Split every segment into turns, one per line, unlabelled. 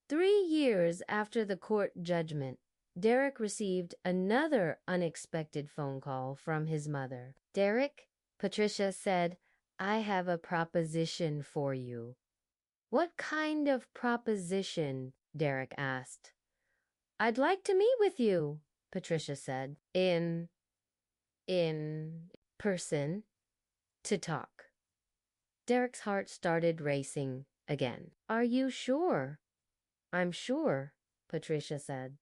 3 years after the court judgment, Derek received another unexpected phone call from his mother. "Derek," Patricia said, "I have a proposition for you." "What kind of proposition?" Derek asked. "I'd like to meet with you," Patricia said. In person, to talk." Derek's heart started racing again. "Are you sure?" "I'm sure," Patricia said.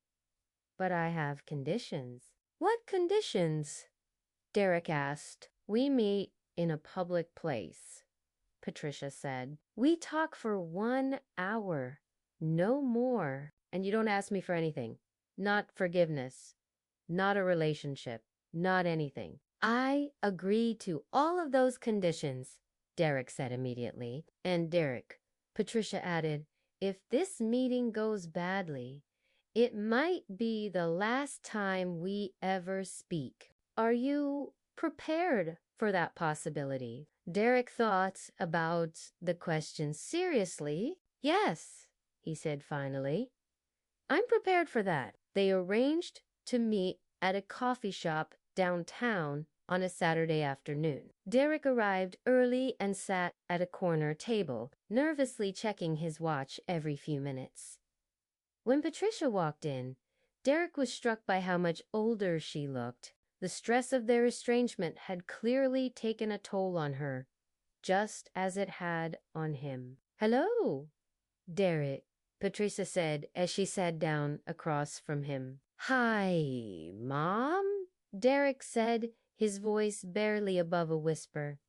"But I have conditions." "What conditions?" Derek asked. "We meet in a public place," Patricia said. "We talk for 1 hour, no more. And you don't ask me for anything. Not forgiveness. Not a relationship. Not anything." "I agree to all of those conditions," Derek said immediately. "And Derek," Patricia added, "if this meeting goes badly, it might be the last time we ever speak. Are you prepared for that possibility?" Derek thought about the question seriously. "Yes," he said finally. "I'm prepared for that." They arranged to meet at a coffee shop downtown on a Saturday afternoon. Derek arrived early and sat at a corner table, nervously checking his watch every few minutes. When Patricia walked in, Derek was struck by how much older she looked. The stress of their estrangement had clearly taken a toll on her, just as it had on him. "Hello, Derek," Patricia said as she sat down across from him. "Hi, Mom," Derek said, his voice barely above a whisper.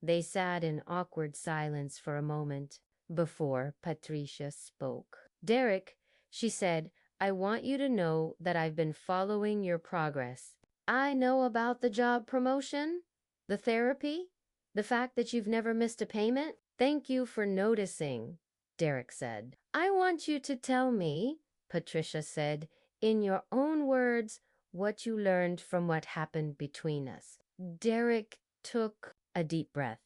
They sat in awkward silence for a moment before Patricia spoke. "Derek," she said, "I want you to know that I've been following your progress. I know about the job promotion, the therapy, the fact that you've never missed a payment. Thank you for noticing," Derek said. "I want you to tell me," Patricia said, "in your own words, what you learned from what happened between us." Derek took a deep breath.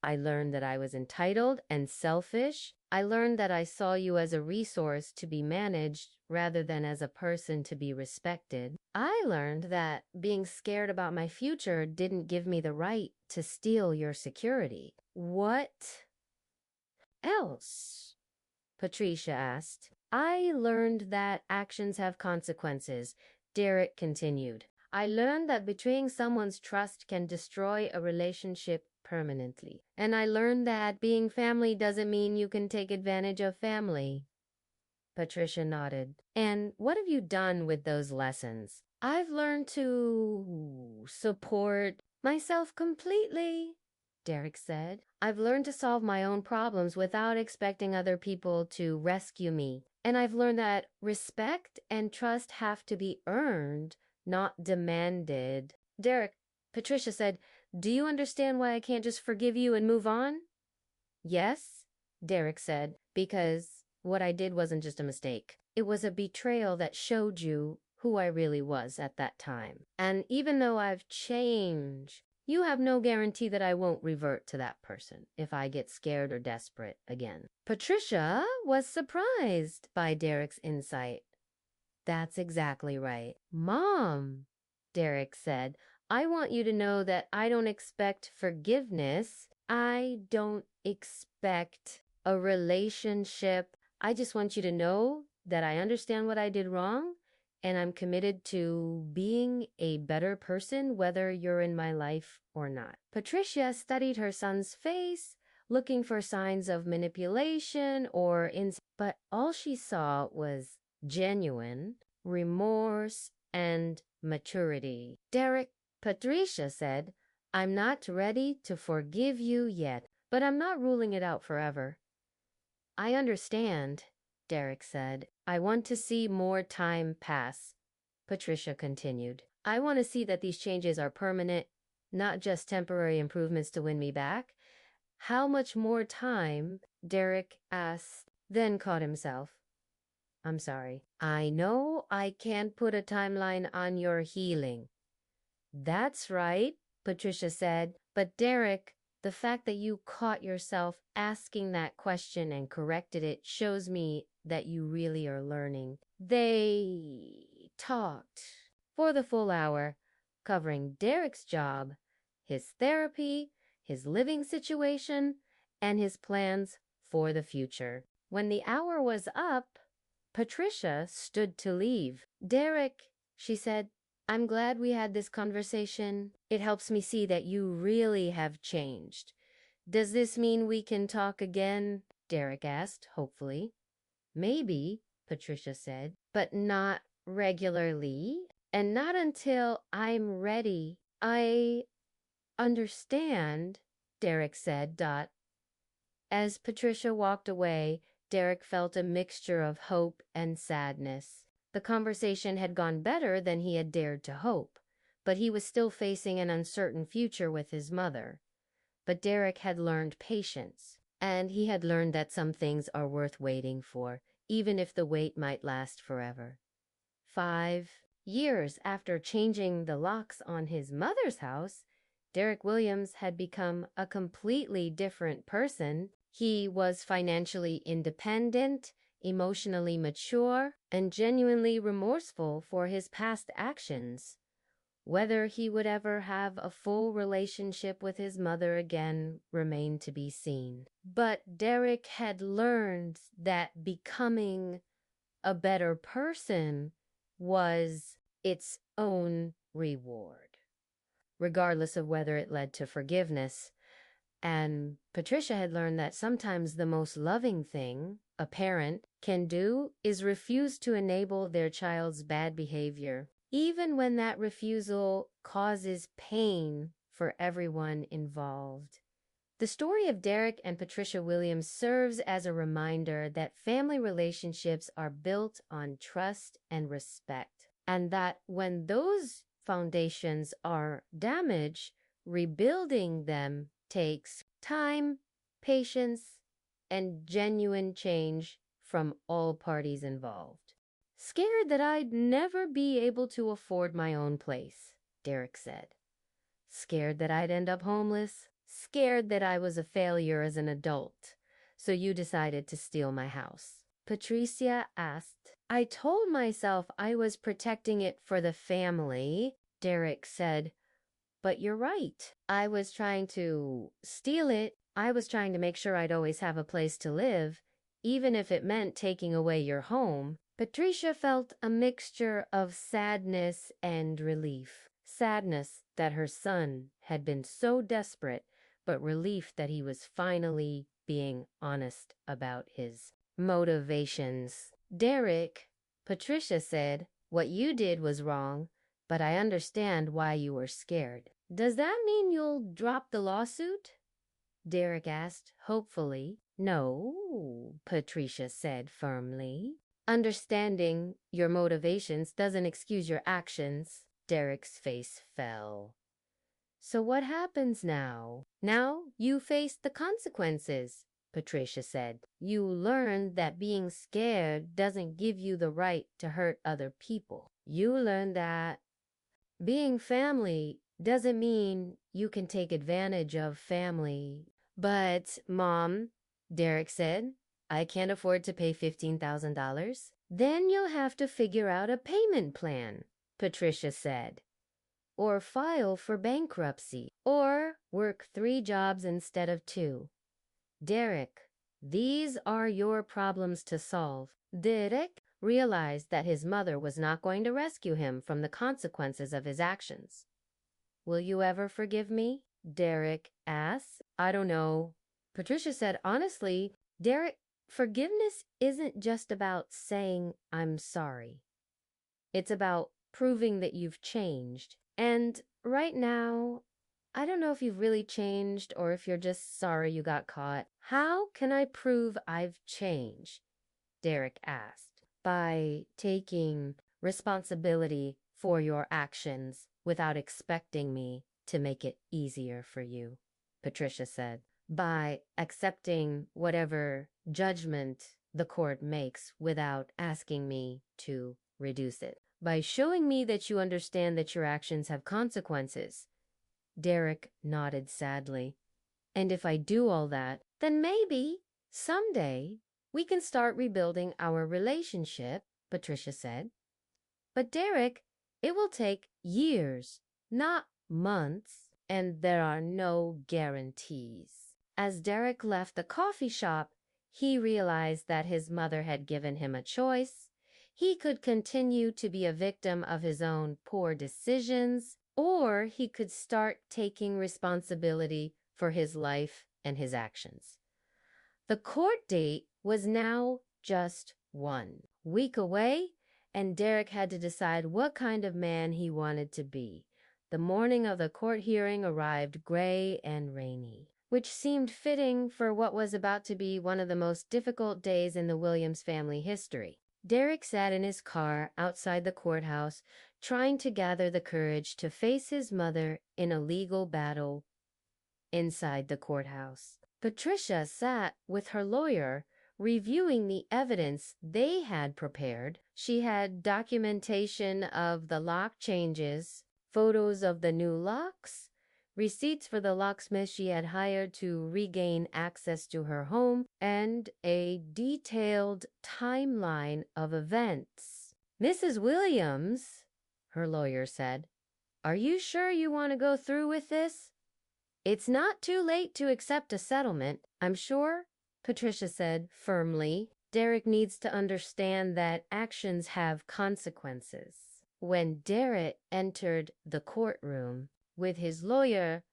"I learned that I was entitled and selfish. I learned that I saw you as a resource to be managed rather than as a person to be respected. I learned that being scared about my future didn't give me the right to steal your security." "What else?" Patricia asked. "I learned that actions have consequences," Derek continued. "I learned that betraying someone's trust can destroy a relationship permanently. And I learned that being family doesn't mean you can take advantage of family." Patricia nodded. "And what have you done with those lessons?" "I've learned to support myself completely," Derek said. "I've learned to solve my own problems without expecting other people to rescue me. And I've learned that respect and trust have to be earned, not demanded." "Derek," Patricia said, "do you understand why I can't just forgive you and move on?" "Yes," Derek said, "because what I did wasn't just a mistake. It was a betrayal that showed you who I really was at that time. And even though I've changed, you have no guarantee that I won't revert to that person if I get scared or desperate again." Patricia was surprised by Derek's insight. "That's exactly right." "Mom," Derek said, "I want you to know that I don't expect forgiveness. I don't expect a relationship. I just want you to know that I understand what I did wrong, and I'm committed to being a better person whether you're in my life or not." Patricia studied her son's face, looking for signs of manipulation but all she saw was genuine remorse and maturity. "Derek," Patricia said, "I'm not ready to forgive you yet, but I'm not ruling it out forever." "I understand," Derek said. "I want to see more time pass," Patricia continued. "I want to see that these changes are permanent, not just temporary improvements to win me back." "How much more time?" Derek asked, then caught himself. "I'm sorry. I know I can't put a timeline on your healing." "That's right," Patricia said. "But Derek, The fact that you caught yourself asking that question and corrected it shows me that you really are learning. They talked for the full hour, covering Derek's job, his therapy, his living situation, and his plans for the future. When the hour was up, Patricia stood to leave. Derek, she said, I'm glad we had this conversation. It helps me see that you really have changed. Does this mean we can talk again? Derek asked, hopefully. Maybe, Patricia said, but not regularly, and not until I'm ready. I understand, Derek said, As Patricia walked away, Derek felt a mixture of hope and sadness. The conversation had gone better than he had dared to hope, but he was still facing an uncertain future with his mother. But Derek had learned patience, and he had learned that some things are worth waiting for, even if the wait might last forever. 5 years after changing the locks on his mother's house, Derek Williams had become a completely different person. He was financially independent, emotionally mature, and genuinely remorseful for his past actions. Whether he would ever have a full relationship with his mother again remained to be seen. But Derek had learned that becoming a better person was its own reward, regardless of whether it led to forgiveness. And Patricia had learned that sometimes the most loving thing a parent can do is refuse to enable their child's bad behavior, even when that refusal causes pain for everyone involved. The story of Derek and Patricia Williams serves as a reminder that family relationships are built on trust and respect, and that when those foundations are damaged, rebuilding them takes time, patience, and genuine change from all parties involved. Scared that I'd never be able to afford my own place, Derek said. Scared that I'd end up homeless. Scared that I was a failure as an adult. So you decided to steal my house. Patricia asked. I told myself I was protecting it for the family, Derek said. But you're right. I was trying to steal it. I was trying to make sure I'd always have a place to live, even if it meant taking away your home. Patricia felt a mixture of sadness and relief. Sadness that her son had been so desperate, but relief that he was finally being honest about his motivations. Derek, Patricia said, what you did was wrong, but I understand why you were scared. Does that mean you'll drop the lawsuit? Derek asked, hopefully. No, Patricia said firmly. Understanding your motivations doesn't excuse your actions. Derek's face fell. So what happens now? Now you face the consequences, Patricia said. You learn that being scared doesn't give you the right to hurt other people. You learn that being family doesn't mean you can take advantage of family. But, Mom, Derek said, I can't afford to pay $15,000. Then you'll have to figure out a payment plan, Patricia said. Or file for bankruptcy. Or work 3 jobs instead of 2. Derek, these are your problems to solve. Derek realized that his mother was not going to rescue him from the consequences of his actions. Will you ever forgive me? Derek asked. I don't know. Patricia said, honestly, Derek, forgiveness isn't just about saying I'm sorry. It's about proving that you've changed. And right now, I don't know if you've really changed or if you're just sorry you got caught. How can I prove I've changed? Derek asked. By taking responsibility for your actions without expecting me to make it easier for you, Patricia said. By accepting whatever judgment the court makes without asking me to reduce it. By showing me that you understand that your actions have consequences. Derek nodded sadly. And if I do all that, then maybe someday we can start rebuilding our relationship, Patricia said. But Derek, it will take years, not months, and there are no guarantees. As Derek left the coffee shop, he realized that his mother had given him a choice. He could continue to be a victim of his own poor decisions, or he could start taking responsibility for his life and his actions. The court date was now just 1 week away, and Derek had to decide what kind of man he wanted to be. The morning of the court hearing arrived gray and rainy, which seemed fitting for what was about to be one of the most difficult days in the Williams family history. Derek sat in his car outside the courthouse, trying to gather the courage to face his mother in a legal battle inside the courthouse. Patricia sat with her lawyer, reviewing the evidence they had prepared. She had documentation of the lock changes, photos of the new locks, receipts for the locksmith she had hired to regain access to her home, and a detailed timeline of events. "Mrs. Williams," her lawyer said, "are you sure you want to go through with this?" "It's not too late to accept a settlement, I'm sure," Patricia said firmly. Derek needs to understand that actions have consequences. When Derek entered the courtroom with his lawyer,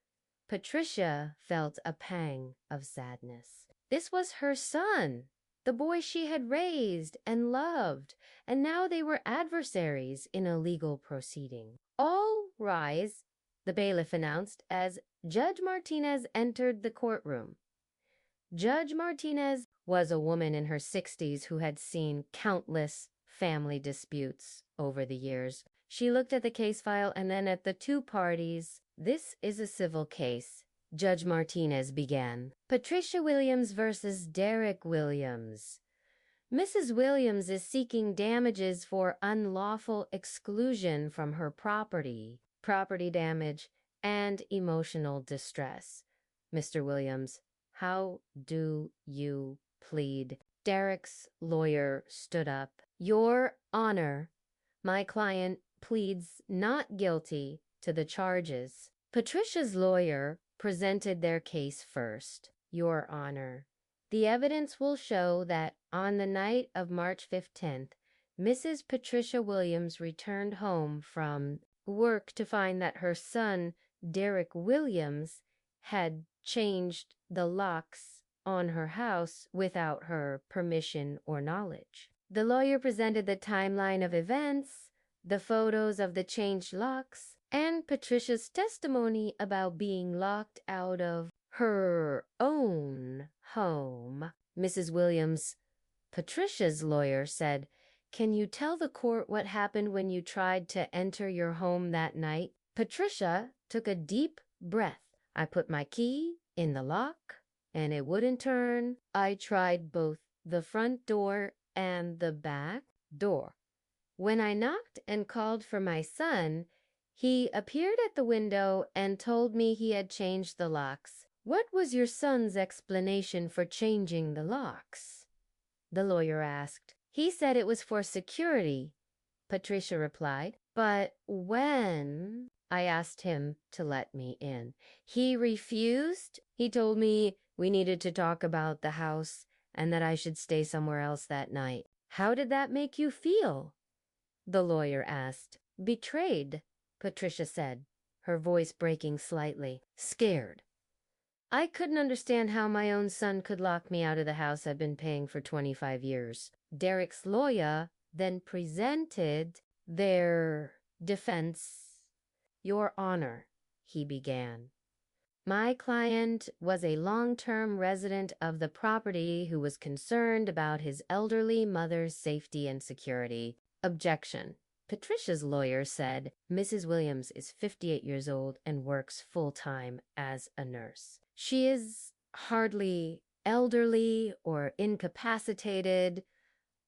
Patricia felt a pang of sadness. This was her son, the boy she had raised and loved, and now they were adversaries in a legal proceeding. "All rise," the bailiff announced as Judge Martinez entered the courtroom. Judge Martinez was a woman in her 60s who had seen countless family disputes over the years. She looked at the case file and then at the two parties. "This is a civil case," Judge Martinez began. "Patricia Williams versus Derek Williams. Mrs. Williams is seeking damages for unlawful exclusion from her property damage, and emotional distress. Mr. Williams, how do you plead?" Derek's lawyer stood up. "Your Honor, my client pleads not guilty to the charges." Patricia's lawyer presented their case first. "Your Honor, the evidence will show that on the night of March 15th, Mrs. Patricia Williams returned home from work to find that her son, Derek Williams, had changed the locks on her house without her permission or knowledge." The lawyer presented the timeline of events, the photos of the changed locks, and Patricia's testimony about being locked out of her own home. "Mrs. Williams," Patricia's lawyer said, "can you tell the court what happened when you tried to enter your home that night?" Patricia took a deep breath. "I put my key in the lock, and it wouldn't turn. I tried both the front door and the back door. When I knocked and called for my son, he appeared at the window and told me he had changed the locks." "What was your son's explanation for changing the locks?" the lawyer asked. "He said it was for security," Patricia replied. "But when I asked him to let me in, he refused. He told me we needed to talk about the house and that I should stay somewhere else that night." "How did that make you feel?" the lawyer asked. "Betrayed," Patricia said, her voice breaking slightly. "Scared. I couldn't understand how my own son could lock me out of the house I've been paying for 25 years. Derek's lawyer then presented their defense. "Your Honor," he began, "my client was a long-term resident of the property who was concerned about his elderly mother's safety and security." Objection. Patricia's lawyer said, "Mrs. Williams is 58 years old and works full-time as a nurse. She is hardly elderly or incapacitated."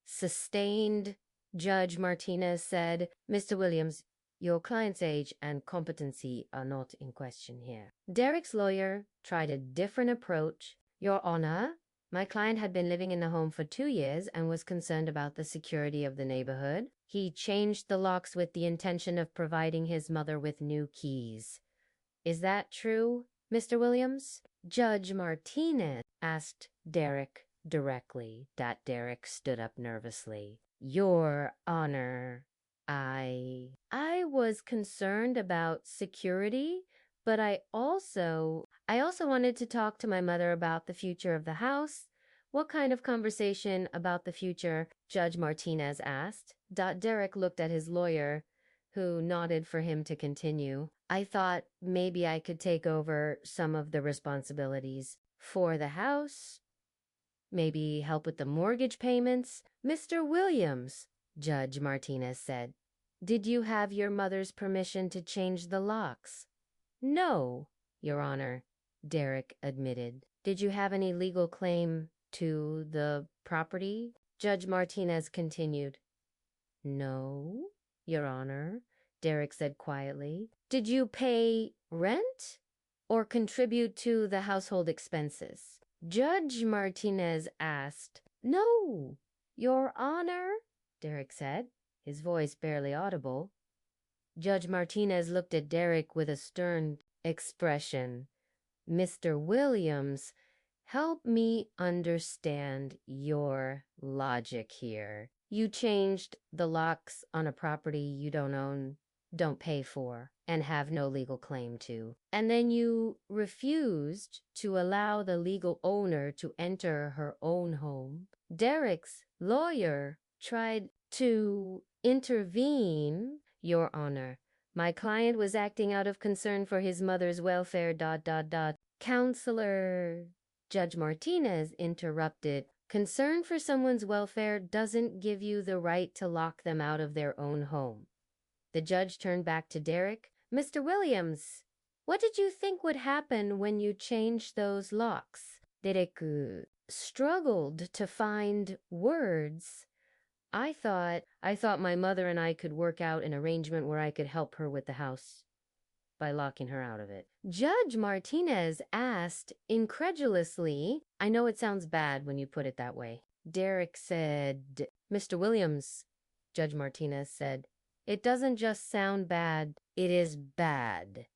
"Sustained," Judge Martinez said. "Mr. Williams, Your client's age and competency are not in question here. Derek's lawyer tried a different approach. Your Honor, my client had been living in the home for 2 years and was concerned about the security of the neighborhood. He changed the locks with the intention of providing his mother with new keys. Is that true, Mr. Williams? Judge Martinez asked Derek directly. Derek stood up nervously. Your Honor, I was concerned about security, but I also wanted to talk to my mother about the future of the house. What kind of conversation about the future? Judge Martinez asked. Derek looked at his lawyer, who nodded for him to continue. I thought maybe I could take over some of the responsibilities for the house. Maybe help with the mortgage payments. Mr. Williams, Judge Martinez said, did you have your mother's permission to change the locks? No, Your Honor, Derek admitted. Did you have any legal claim to the property? Judge Martinez continued. No, Your Honor, Derek said quietly. Did you pay rent or contribute to the household expenses? Judge Martinez asked. No, Your Honor, Derek said, his voice barely audible. Judge Martinez looked at Derek with a stern expression. Mr. Williams, help me understand your logic here. You changed the locks on a property you don't own, don't pay for, and have no legal claim to. And then you refused to allow the legal owner to enter her own home. Derek's lawyer tried to intervene, Your Honor. My client was acting out of concern for his mother's welfare, ... Counselor, Judge Martinez interrupted. Concern for someone's welfare doesn't give you the right to lock them out of their own home. The judge turned back to Derek. Mr. Williams, what did you think would happen when you changed those locks? Derek struggled to find words. I thought my mother and I could work out an arrangement where I could help her with the house by locking her out of it. Judge Martinez asked incredulously. I know it sounds bad when you put it that way. Derek said, Mr. Williams, Judge Martinez said, it doesn't just sound bad, it is bad.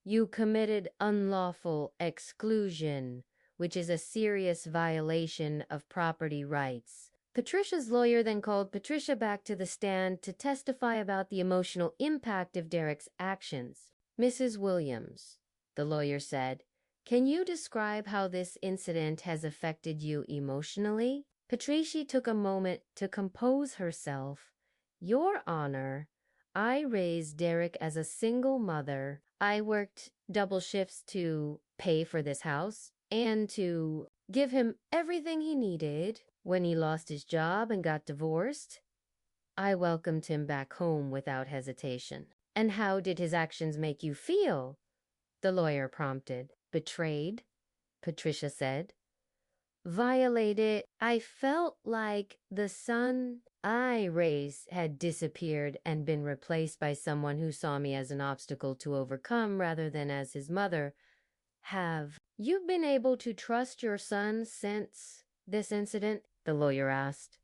You committed unlawful exclusion, which is a serious violation of property rights. Patricia's lawyer then called Patricia back to the stand to testify about the emotional impact of Derek's actions. Mrs. Williams, the lawyer said, can you describe how this incident has affected you emotionally? Patricia took a moment to compose herself. Your Honor, I raised Derek as a single mother. I worked double shifts to pay for this house and to give him everything he needed. When he lost his job and got divorced, I welcomed him back home without hesitation. And how did his actions make you feel? The lawyer prompted. Betrayed, Patricia said. Violated. I felt like the son I raised had disappeared and been replaced by someone who saw me as an obstacle to overcome rather than as his mother. Have you been able to trust your son since this incident? The lawyer asked.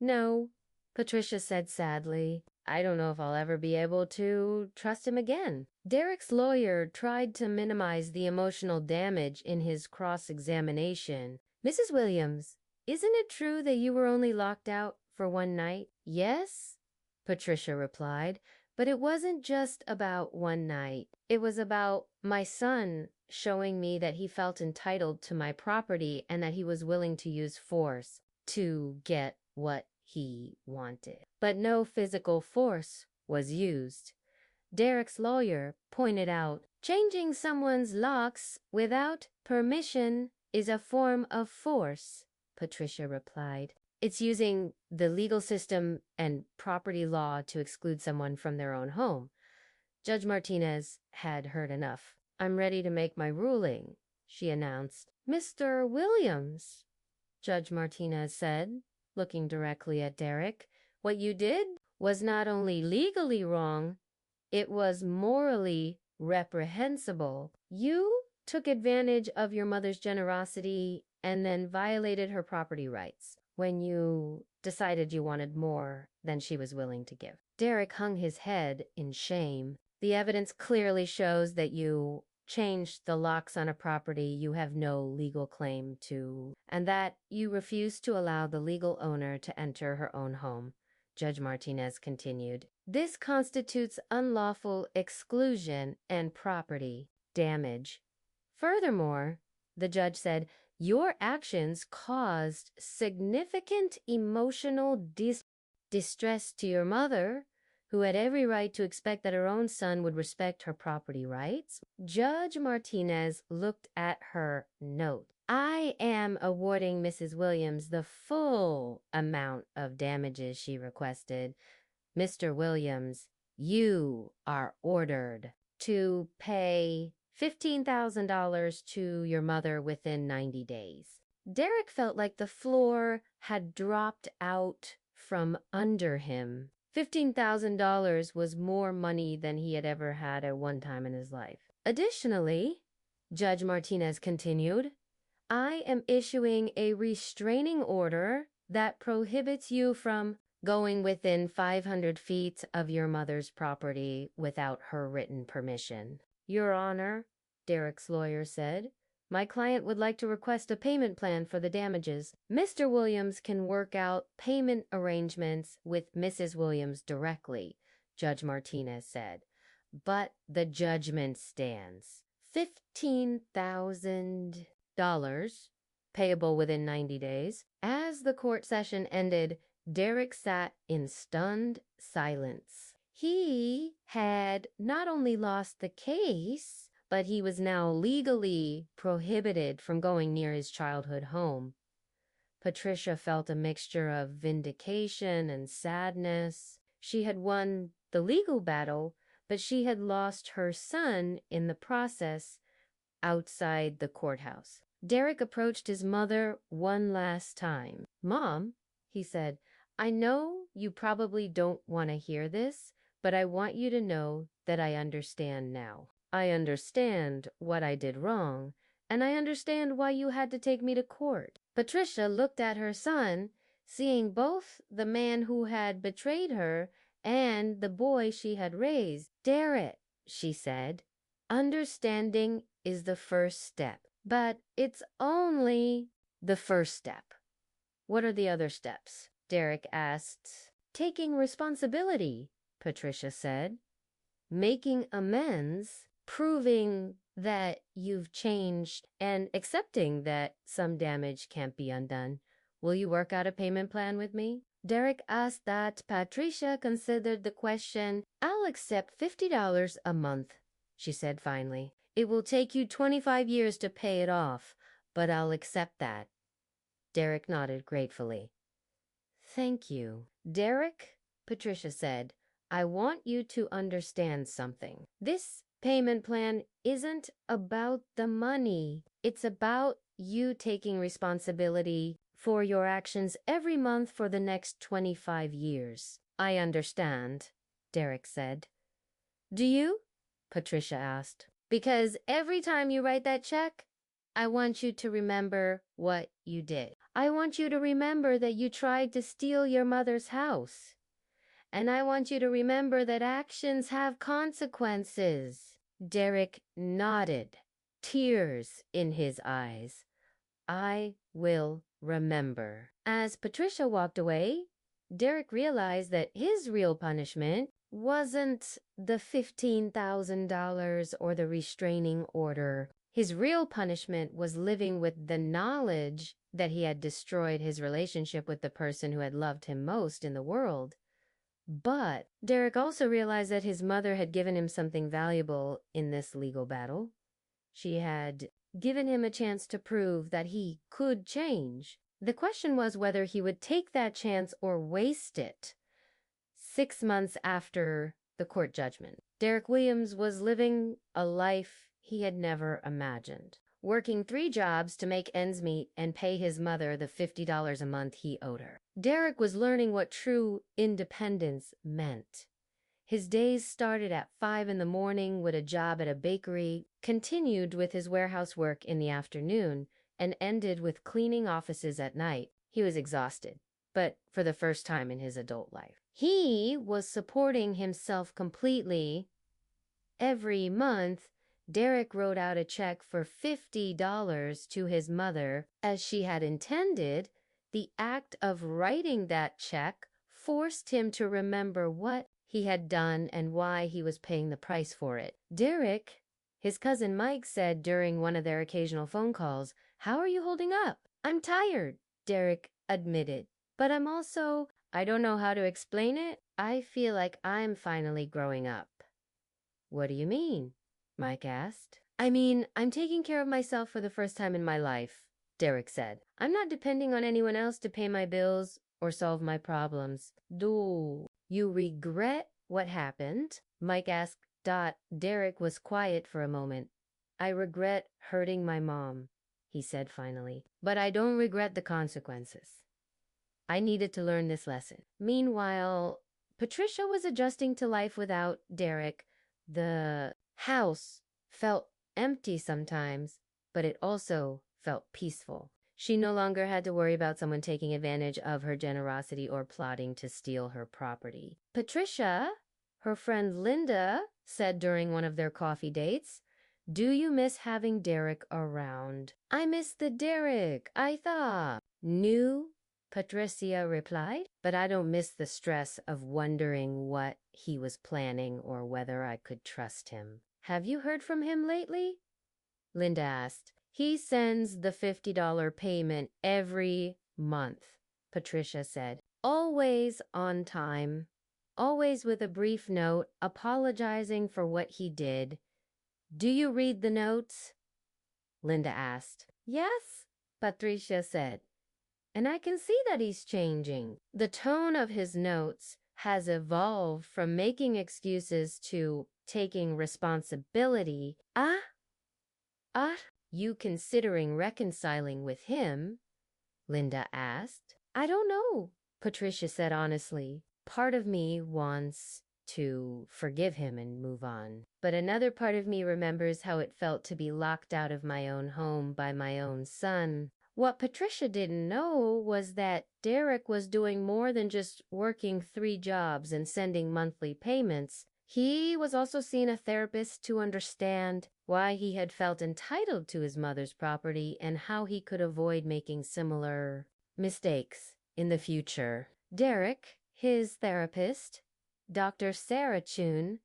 No, Patricia said sadly. I don't know if I'll ever be able to trust him again. Derek's lawyer tried to minimize the emotional damage in his cross-examination. Mrs. Williams, isn't it true that you were only locked out for one night? Yes, Patricia replied, but it wasn't just about one night. It was about my son showing me that he felt entitled to my property and that he was willing to use force to get what he wanted. But no physical force was used. Derek's lawyer pointed out, changing someone's locks without permission is a form of force, Patricia replied. It's using the legal system and property law to exclude someone from their own home. Judge Martinez had heard enough. I'm ready to make my ruling, she announced. Mr. Williams, Judge Martinez said, looking directly at Derek, what you did was not only legally wrong, It was morally reprehensible. You took advantage of your mother's generosity and then violated her property rights when you decided you wanted more than she was willing to give. Derek hung his head in shame. The evidence clearly shows that you changed the locks on a property you have no legal claim to, and that you refused to allow the legal owner to enter her own home. Judge Martinez continued. This constitutes unlawful exclusion and property damage. Furthermore, the judge said, your actions caused significant emotional distress to your mother, who had every right to expect that her own son would respect her property rights. Judge Martinez looked at her note. I am awarding Mrs. Williams the full amount of damages she requested. Mr. Williams, you are ordered to pay $15,000 to your mother within 90 days. Derek felt like the floor had dropped out from under him. $15,000 was more money than he had ever had at one time in his life. Additionally, Judge Martinez continued, I am issuing a restraining order that prohibits you from going within 500 feet of your mother's property without her written permission. Your Honor, Derek's lawyer said, my client would like to request a payment plan for the damages. Mr. Williams can work out payment arrangements with Mrs. Williams directly, Judge Martinez said. But the judgment stands. $15,000 payable within 90 days. As the court session ended, Derek sat in stunned silence. He had not only lost the case, but he was now legally prohibited from going near his childhood home. Patricia felt a mixture of vindication and sadness. She had won the legal battle, but she had lost her son in the process outside the courthouse. Derek approached his mother one last time. Mom, he said, I know you probably don't want to hear this, but I want you to know that I understand now. I understand what I did wrong, and I understand why you had to take me to court. Patricia looked at her son, seeing both the man who had betrayed her and the boy she had raised. Derek, she said, understanding is the first step, but it's only the first step. What are the other steps? Derek asked. Taking responsibility, Patricia said. Making amends, proving that you've changed, and accepting that some damage can't be undone. Will you work out a payment plan with me? Derek asked that. Patricia considered the question. I'll accept $50 a month, she said finally. It will take you 25 years to pay it off, but I'll accept that. Derek nodded gratefully. Thank you. Derek, Patricia said, I want you to understand something. This payment plan isn't about the money. It's about you taking responsibility for your actions every month for the next 25 years. I understand, Derek said. Do you? Patricia asked. Because every time you write that check, I want you to remember what you did. I want you to remember that you tried to steal your mother's house. And I want you to remember that actions have consequences. Derek nodded, tears in his eyes. I will remember. As Patricia walked away, Derek realized that his real punishment wasn't the $15,000 or the restraining order. His real punishment was living with the knowledge that he had destroyed his relationship with the person who had loved him most in the world. But Derek also realized that his mother had given him something valuable in this legal battle. She had given him a chance to prove that he could change. The question was whether he would take that chance or waste it. 6 months after the court judgment, Derek Williams was living a life he had never imagined, working 3 jobs to make ends meet and pay his mother the $50 a month he owed her. Derek was learning what true independence meant. His days started at 5 in the morning with a job at a bakery, continued with his warehouse work in the afternoon, and ended with cleaning offices at night. He was exhausted, but for the first time in his adult life. He was supporting himself completely. Every month, Derek wrote out a check for $50 to his mother. As she had intended, the act of writing that check forced him to remember what he had done and why he was paying the price for it. Derek, his cousin Mike, said during one of their occasional phone calls, "How are you holding up?" "I'm tired," Derek admitted. "But I don't know how to explain it. I feel like I'm finally growing up." "What do you mean?" Mike asked. "I mean, I'm taking care of myself for the first time in my life," Derek said. "I'm not depending on anyone else to pay my bills or solve my problems." "Do you regret what happened?" Mike asked. Derek was quiet for a moment. "I regret hurting my mom," he said finally, "but I don't regret the consequences. I needed to learn this lesson." Meanwhile, Patricia was adjusting to life without Derek. The house felt empty sometimes, but it also felt peaceful. She no longer had to worry about someone taking advantage of her generosity or plotting to steal her property. "Patricia," her friend Linda said during one of their coffee dates, "do you miss having Derek around?" "I miss the Derek I thought knew," Patricia replied, "but I don't miss the stress of wondering what he was planning or whether I could trust him." "Have you heard from him lately?" Linda asked. "He sends the $50 payment every month," Patricia said. "Always on time. Always with a brief note apologizing for what he did." "Do you read the notes?" Linda asked. "Yes," Patricia said. "And I can see that he's changing. The tone of his notes has evolved from making excuses to taking responsibility." Are you considering reconciling with him?" Linda asked. "I don't know," Patricia said honestly. "Part of me wants to forgive him and move on, but another part of me remembers how it felt to be locked out of my own home by my own son." What Patricia didn't know was that Derek was doing more than just working 3 jobs and sending monthly payments. He was also seeing a therapist to understand why he had felt entitled to his mother's property and how he could avoid making similar mistakes in the future. Derek, his therapist, Dr. Sarah Chun,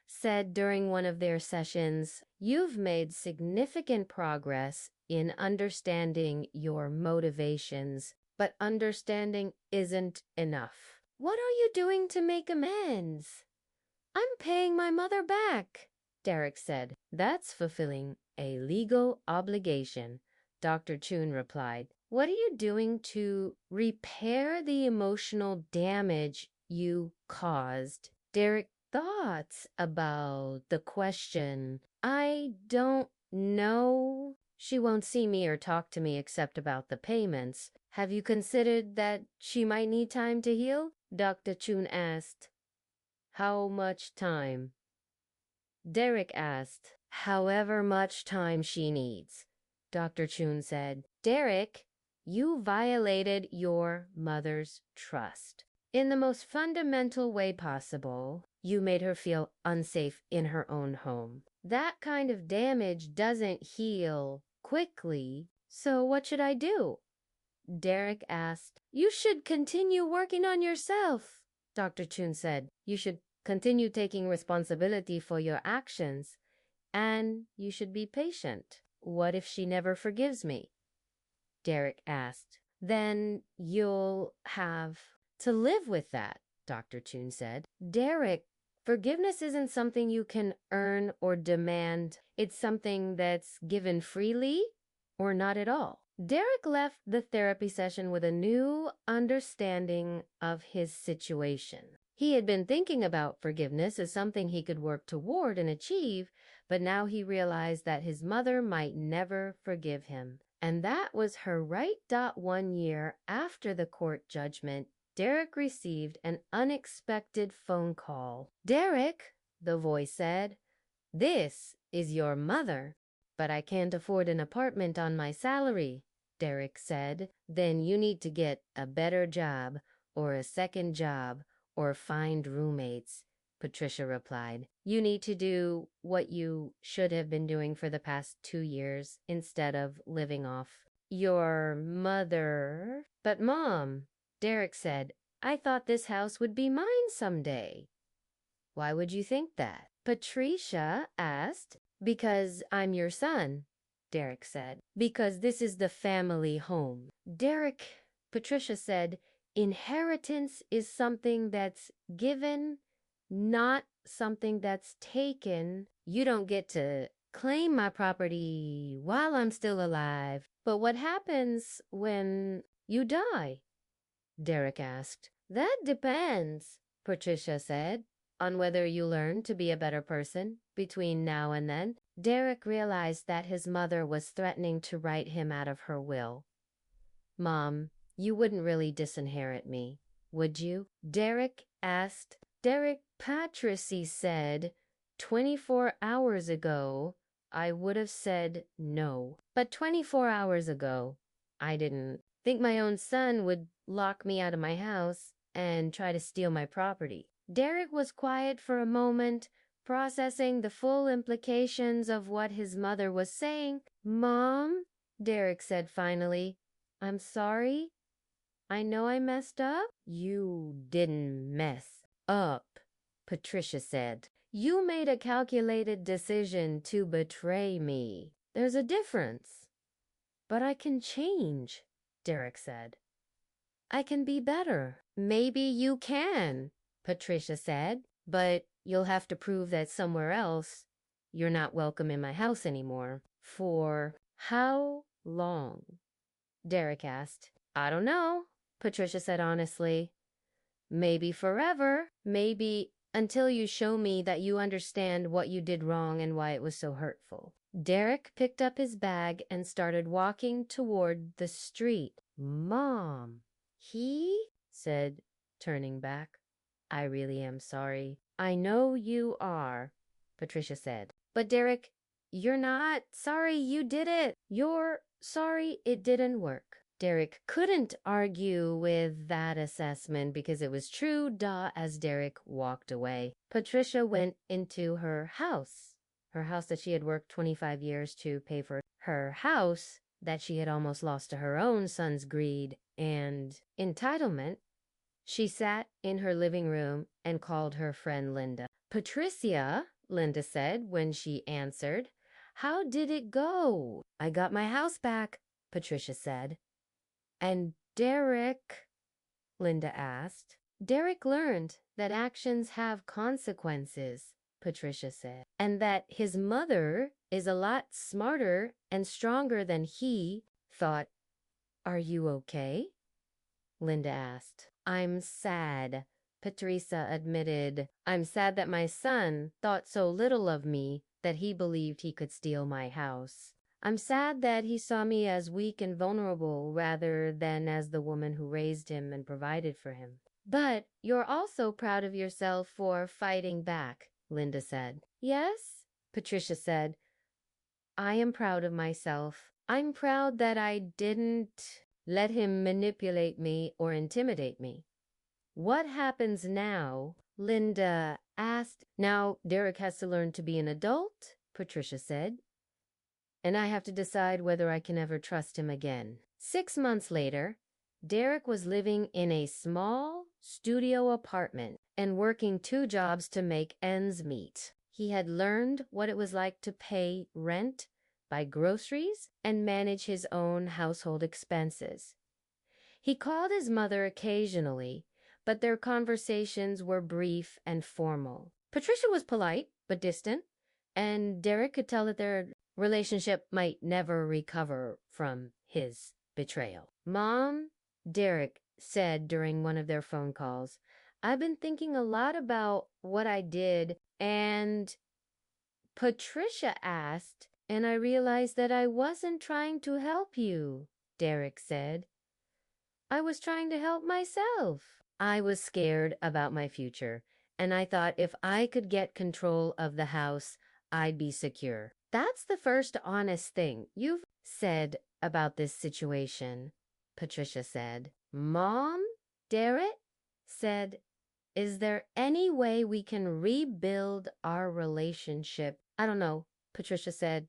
said during one of their sessions, "You've made significant progress in understanding your motivations, but understanding isn't enough." "What are you doing to make amends?" "I'm paying my mother back," Derek said. "That's fulfilling a legal obligation," Dr. Chun replied. "What are you doing to repair the emotional damage you caused?" Derek thoughts about the question. "I don't know. She won't see me or talk to me except about the payments. Have you considered that she might need time to heal?" Dr. Chun asked. "How much time?" Derek asked. "However much time she needs," Dr. Chun said. "Derek, you violated your mother's trust. In the most fundamental way possible, you made her feel unsafe in her own home. That kind of damage doesn't heal quickly, so what should I do?" Derek asked. "You should continue working on yourself," Dr. Chun said. "You should continue taking responsibility for your actions, and you should be patient." "What if she never forgives me?" Derek asked. "Then you'll have to live with that," Dr. Chun said. "Derek, forgiveness isn't something you can earn or demand. It's something that's given freely or not at all." Derek left the therapy session with a new understanding of his situation. He had been thinking about forgiveness as something he could work toward and achieve, but now he realized that his mother might never forgive him. And that was her right. 1 year after the court judgment Derek received an unexpected phone call. "Derek," the voice said, "this is your mother." "But I can't afford an apartment on my salary," Derek said. "Then you need to get a better job or a second job or find roommates," Patricia replied. "You need to do what you should have been doing for the past 2 years instead of living off your mother." "But Mom," Derek said, "I thought this house would be mine someday." "Why would you think that?" Patricia asked. "Because I'm your son," Derek said. "Because this is the family home." Patricia said, "inheritance is something that's given, not something that's taken. You don't get to claim my property while I'm still alive." "But what happens when you die?" Derek asked. "That depends," Patricia said, "on whether you learn to be a better person between now and then." Derek realized that his mother was threatening to write him out of her will. "Mom, you wouldn't really disinherit me, would you?" Derek asked. Patricia said, "24 hours ago, I would have said no. But 24 hours ago, I didn't think my own son would lock me out of my house and try to steal my property." Derek was quiet for a moment, processing the full implications of what his mother was saying. "Mom," Derek said finally, "I'm sorry. I know I messed up." "You didn't mess up," Patricia said. "You made a calculated decision to betray me. There's a difference." "But I can change," Derek said. "I can be better." "Maybe you can," Patricia said, "but you'll have to prove that somewhere else you're not welcome in my house anymore." "For how long?" Derek asked. "I don't know," Patricia said honestly. "Maybe forever. Maybe until you show me that you understand what you did wrong and why it was so hurtful." Derek picked up his bag and started walking toward the street. "Mom," he said, turning back. "I really am sorry." "I know you are," Patricia said. "But Derek, you're not sorry you did it. You're sorry it didn't work." Derek couldn't argue with that assessment because it was true, as Derek walked away. Patricia went into her house that she had worked 25 years to pay for, her house that she had almost lost to her own son's greed and entitlement. She sat in her living room and called her friend Linda. "Patricia," Linda said when she answered, "how did it go?" "I got my house back," Patricia said. "And Derek?" Linda asked. "Derek learned that actions have consequences," Patricia said, "and that his mother is a lot smarter and stronger than he thought." "Are you okay?" Linda asked. "I'm sad," Patricia admitted. "I'm sad that my son thought so little of me that he believed he could steal my house. I'm sad that he saw me as weak and vulnerable rather than as the woman who raised him and provided for him." "But you're also proud of yourself for fighting back," Linda said. "Yes," Patricia said. "I am proud of myself. I'm proud that I didn't let him manipulate me or intimidate me." "What happens now?" Linda asked. "Now Derek has to learn to be an adult," Patricia said, "and I have to decide whether I can ever trust him again." 6 months later, Derek was living in a small studio apartment and working 2 jobs to make ends meet. He had learned what it was like to pay rent, buy groceries, and manage his own household expenses. He called his mother occasionally, but their conversations were brief and formal. Patricia was polite but distant, and Derek could tell that their relationship might never recover from his betrayal. "Mom," Derek said during one of their phone calls, "I've been thinking a lot about what I did, and..." Patricia asked, "And I realized that I wasn't trying to help you," Derek said. "I was trying to help myself." I was scared about my future, and I thought if I could get control of the house, I'd be secure. That's the first honest thing you've said about this situation, Patricia said. Mom? Derek said, is there any way we can rebuild our relationship? I don't know, Patricia said.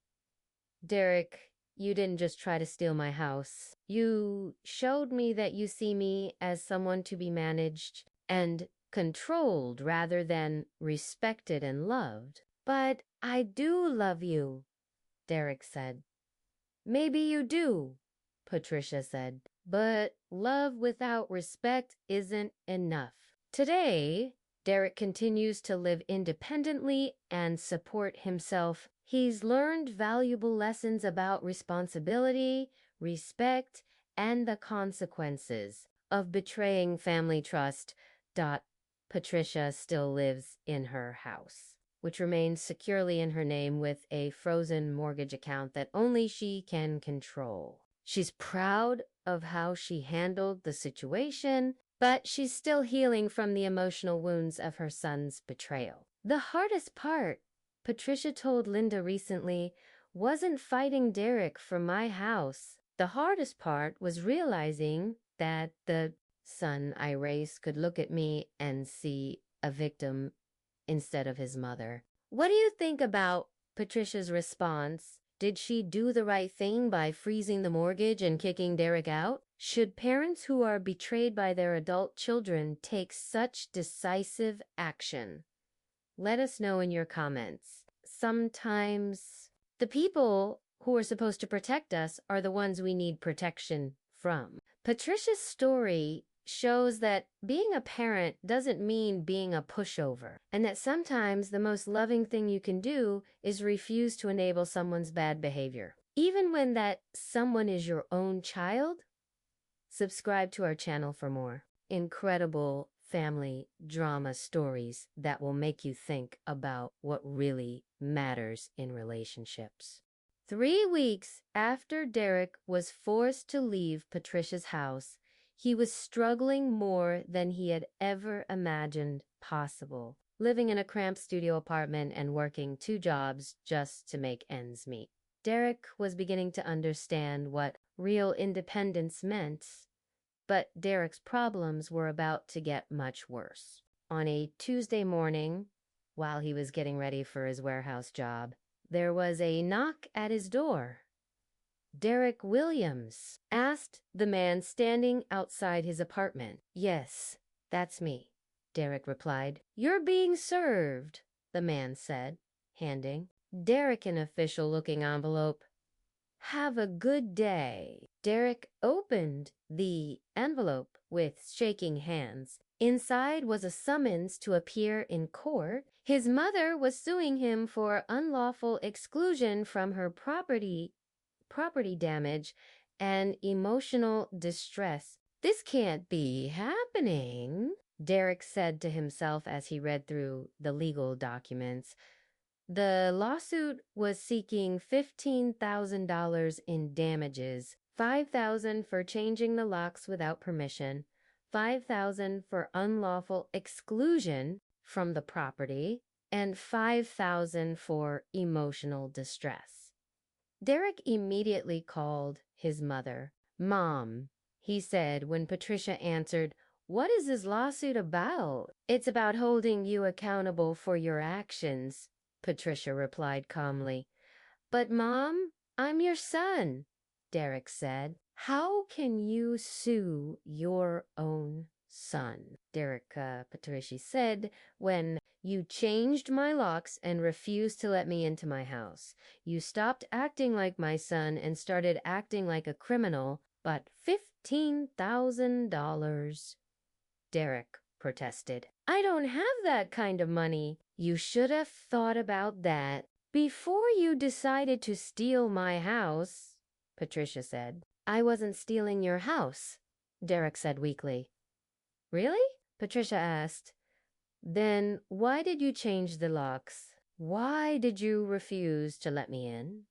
Derek, you didn't just try to steal my house. You showed me that you see me as someone to be managed and controlled rather than respected and loved. But I do love you, Derek said. Maybe you do, Patricia said. But love without respect isn't enough. Today, Derek continues to live independently and support himself. He's learned valuable lessons about responsibility, respect, and the consequences of betraying family trust. Patricia still lives in her house, which remains securely in her name with a frozen mortgage account that only she can control. She's proud of how she handled the situation, but she's still healing from the emotional wounds of her son's betrayal. The hardest part, Patricia told Linda recently, wasn't fighting Derek for my house. The hardest part was realizing that the son I raised could look at me and see a victim instead of his mother. What do you think about Patricia's response? Did she do the right thing by freezing the mortgage and kicking Derek out? Should parents who are betrayed by their adult children take such decisive action? Let us know in your comments. Sometimes the people who are supposed to protect us are the ones we need protection from. Patricia's story shows that being a parent doesn't mean being a pushover, and that sometimes the most loving thing you can do is refuse to enable someone's bad behavior. Even when that someone is your own child. Subscribe to our channel for more incredible family drama stories that will make you think about what really matters in relationships. 3 weeks after Derek was forced to leave Patricia's house, he was struggling more than he had ever imagined possible, living in a cramped studio apartment and working 2 jobs just to make ends meet. Derek was beginning to understand what real independence meant, but Derek's problems were about to get much worse. On a Tuesday morning, while he was getting ready for his warehouse job, there was a knock at his door. Derek Williams, asked the man standing outside his apartment. Yes, that's me, Derek replied. You're being served, the man said, handing Derek an official-looking envelope. Have a good day. Derek opened the envelope with shaking hands. Inside was a summons to appear in court. His mother was suing him for unlawful exclusion from her property damage and emotional distress. This can't be happening, Derek said to himself as he read through the legal documents. The lawsuit was seeking $15,000 in damages, $5,000 for changing the locks without permission, $5,000 for unlawful exclusion from the property, and $5,000 for emotional distress. Derek immediately called his mother. Mom, he said when Patricia answered, what is this lawsuit about? It's about holding you accountable for your actions, Patricia replied calmly. But Mom, I'm your son, Derek said. How can you sue your own son? Patricia said, when you changed my locks and refused to let me into my house. You stopped acting like my son and started acting like a criminal, but $15,000. Derek protested. I don't have that kind of money. You should have thought about that before you decided to steal my house, Patricia said. I wasn't stealing your house, Derek said weakly. Really? Patricia asked. Then why did you change the locks? Why did you refuse to let me in?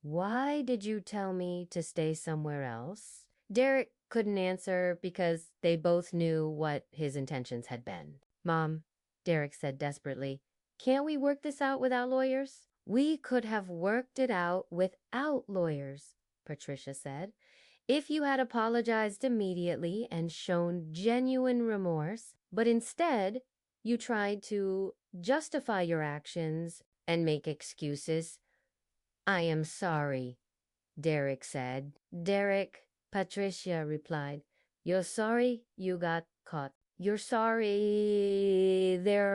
Why did you tell me to stay somewhere else? Derek couldn't answer because they both knew what his intentions had been. Mom, Derek said desperately, can't we work this out without lawyers? We could have worked it out without lawyers, Patricia said. If you had apologized immediately and shown genuine remorse, but instead you tried to justify your actions and make excuses. I am sorry, Derek said. Derek, Patricia replied. You're sorry you got caught. You're sorry there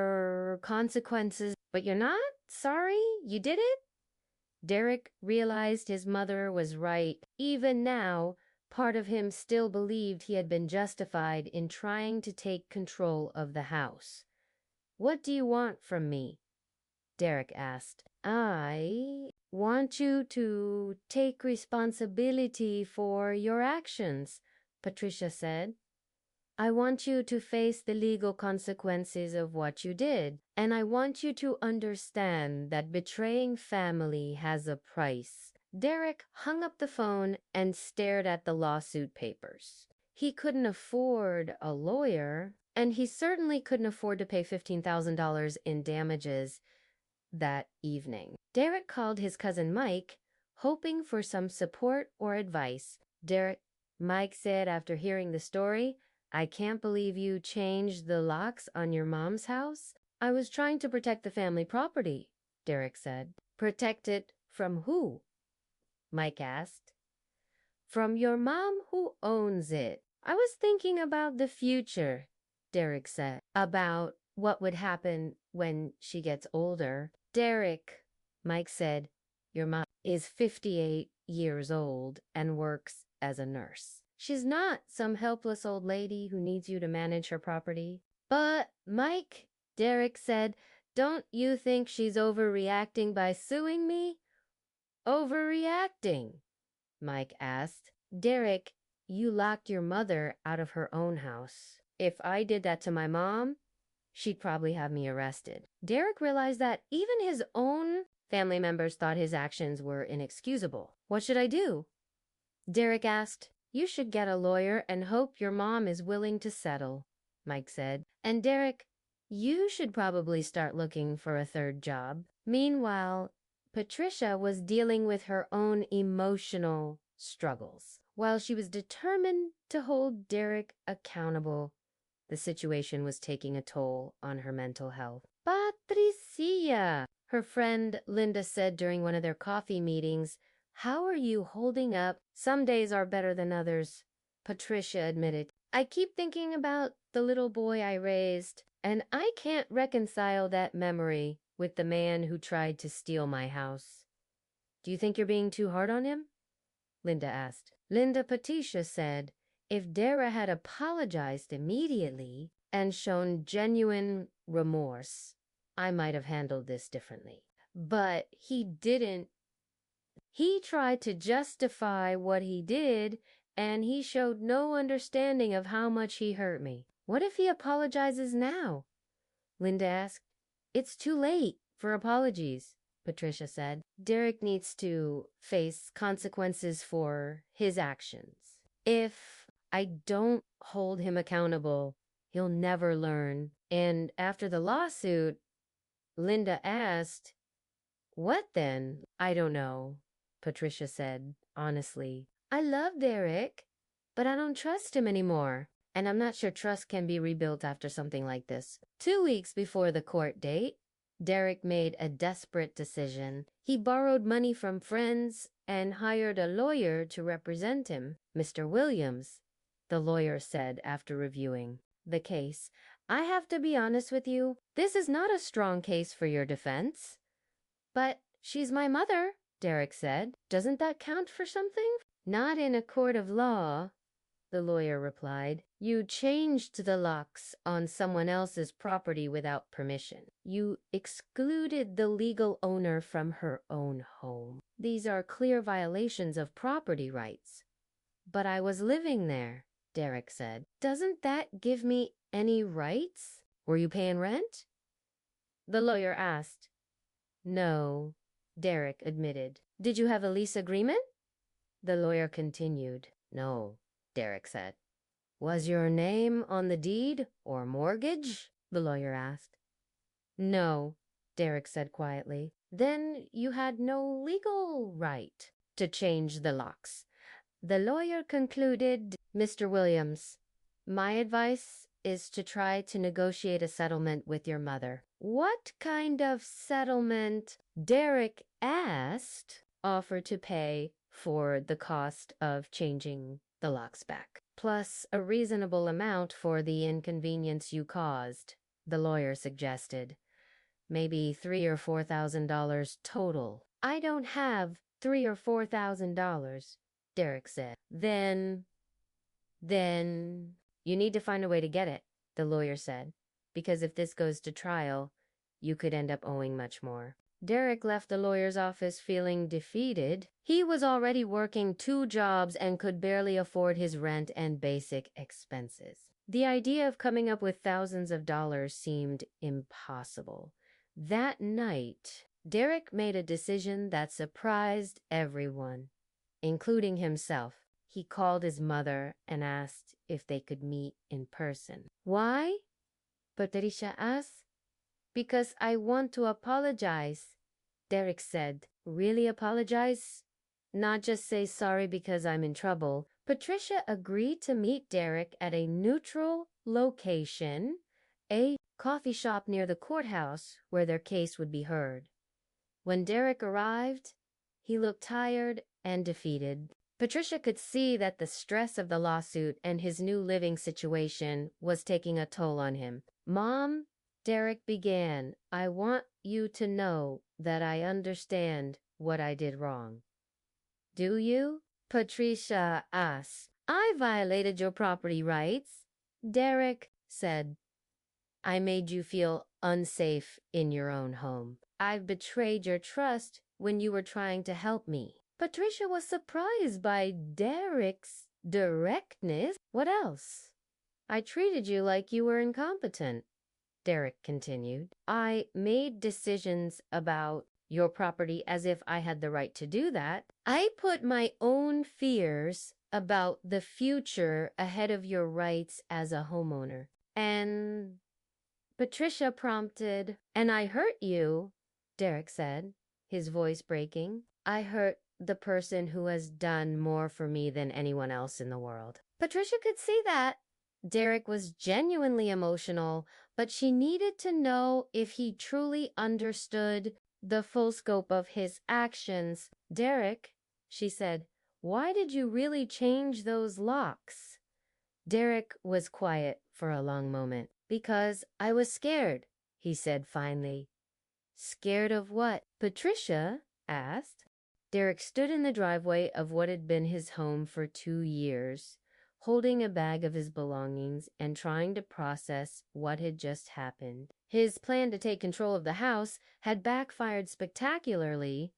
are consequences, but you're not sorry you did it? Derek realized his mother was right. Even now, part of him still believed he had been justified in trying to take control of the house. What do you want from me? Derek asked. I want you to take responsibility for your actions, Patricia said. I want you to face the legal consequences of what you did, and I want you to understand that betraying family has a price. Derek hung up the phone and stared at the lawsuit papers. He couldn't afford a lawyer, and he certainly couldn't afford to pay $15,000 in damages that evening. Derek called his cousin Mike, hoping for some support or advice. Mike said after hearing the story, I can't believe you changed the locks on your mom's house. I was trying to protect the family property, Derek said. Protect it from who? Mike asked. From your mom who owns it. I was thinking about the future, Derek said. About what would happen when she gets older. Derek, Mike said, your mom is 58 years old and works as a nurse. She's not some helpless old lady who needs you to manage her property. But, Mike, Derek said, don't you think she's overreacting by suing me? Overreacting? Mike asked. Derek, you locked your mother out of her own house. If I did that to my mom, she'd probably have me arrested. Derek realized that even his own family members thought his actions were inexcusable. What should I do? Derek asked. You should get a lawyer and hope your mom is willing to settle, Mike said. And Derek, you should probably start looking for a third job. Meanwhile, Patricia was dealing with her own emotional struggles. While she was determined to hold Derek accountable, the situation was taking a toll on her mental health. Patricia, her friend Linda said during one of their coffee meetings, how are you holding up? Some days are better than others, Patricia admitted. I keep thinking about the little boy I raised, and I can't reconcile that memory with the man who tried to steal my house. Do you think you're being too hard on him? Linda asked. Linda Patricia said, if Dara had apologized immediately and shown genuine remorse, I might have handled this differently. But he didn't. He tried to justify what he did, and he showed no understanding of how much he hurt me. What if he apologizes now? Linda asked. It's too late for apologies, Patricia said. Derek needs to face consequences for his actions. If I don't hold him accountable, he'll never learn. And after the lawsuit, Linda asked, what then? I don't know, Patricia said, honestly. I love Derek, but I don't trust him anymore. And I'm not sure trust can be rebuilt after something like this. 2 weeks before the court date, Derek made a desperate decision. He borrowed money from friends and hired a lawyer to represent him. Mr. Williams, the lawyer said after reviewing the case, I have to be honest with you, this is not a strong case for your defense. But she's my mother, Derek said. Doesn't that count for something? Not in a court of law, the lawyer replied. You changed the locks on someone else's property without permission. You excluded the legal owner from her own home. These are clear violations of property rights. But I was living there, Derek said. Doesn't that give me any rights? Were you paying rent? The lawyer asked. No, Derek admitted. Did you have a lease agreement? The lawyer continued. No, Derek said. Was your name on the deed or mortgage? The lawyer asked. No, Derek said quietly. Then you had no legal right to change the locks. The lawyer concluded, Mr. Williams, my advice is to try to negotiate a settlement with your mother. What kind of settlement? Derek asked. Offer to pay for the cost of changing the locks back, plus a reasonable amount for the inconvenience you caused, the lawyer suggested. Maybe $3,000 or $4,000 total. I don't have $3,000 or $4,000, Derek said. Then you need to find a way to get it, the lawyer said, because if this goes to trial, you could end up owing much more. Derek left the lawyer's office feeling defeated. He was already working 2 jobs and could barely afford his rent and basic expenses. The idea of coming up with thousands of dollars seemed impossible. That night, Derek made a decision that surprised everyone, including himself. He called his mother and asked if they could meet in person. Why? Patricia asked. Because I want to apologize, Derek said. Really apologize? Not just say sorry because I'm in trouble. Patricia agreed to meet Derek at a neutral location, a coffee shop near the courthouse where their case would be heard. When Derek arrived, he looked tired and defeated. Patricia could see that the stress of the lawsuit and his new living situation was taking a toll on him. Mom, Derek began, I want you to know that I understand what I did wrong. Do you? Patricia asked. I violated your property rights. Derek said, I made you feel unsafe in your own home. I've betrayed your trust when you were trying to help me. Patricia was surprised by Derek's directness. What else? I treated you like you were incompetent, Derek continued. I made decisions about your property as if I had the right to do that. I put my own fears about the future ahead of your rights as a homeowner. And Patricia prompted, and I hurt you, Derek said, his voice breaking. I hurt the person who has done more for me than anyone else in the world. Patricia could see that. Derek was genuinely emotional, but she needed to know if he truly understood the full scope of his actions. Derek, she said, why did you really change those locks? Derek was quiet for a long moment. Because I was scared, he said finally. Scared of what? Patricia asked. Derek stood in the driveway of what had been his home for 2 years, holding a bag of his belongings and trying to process what had just happened. His plan to take control of the house had backfired spectacularly,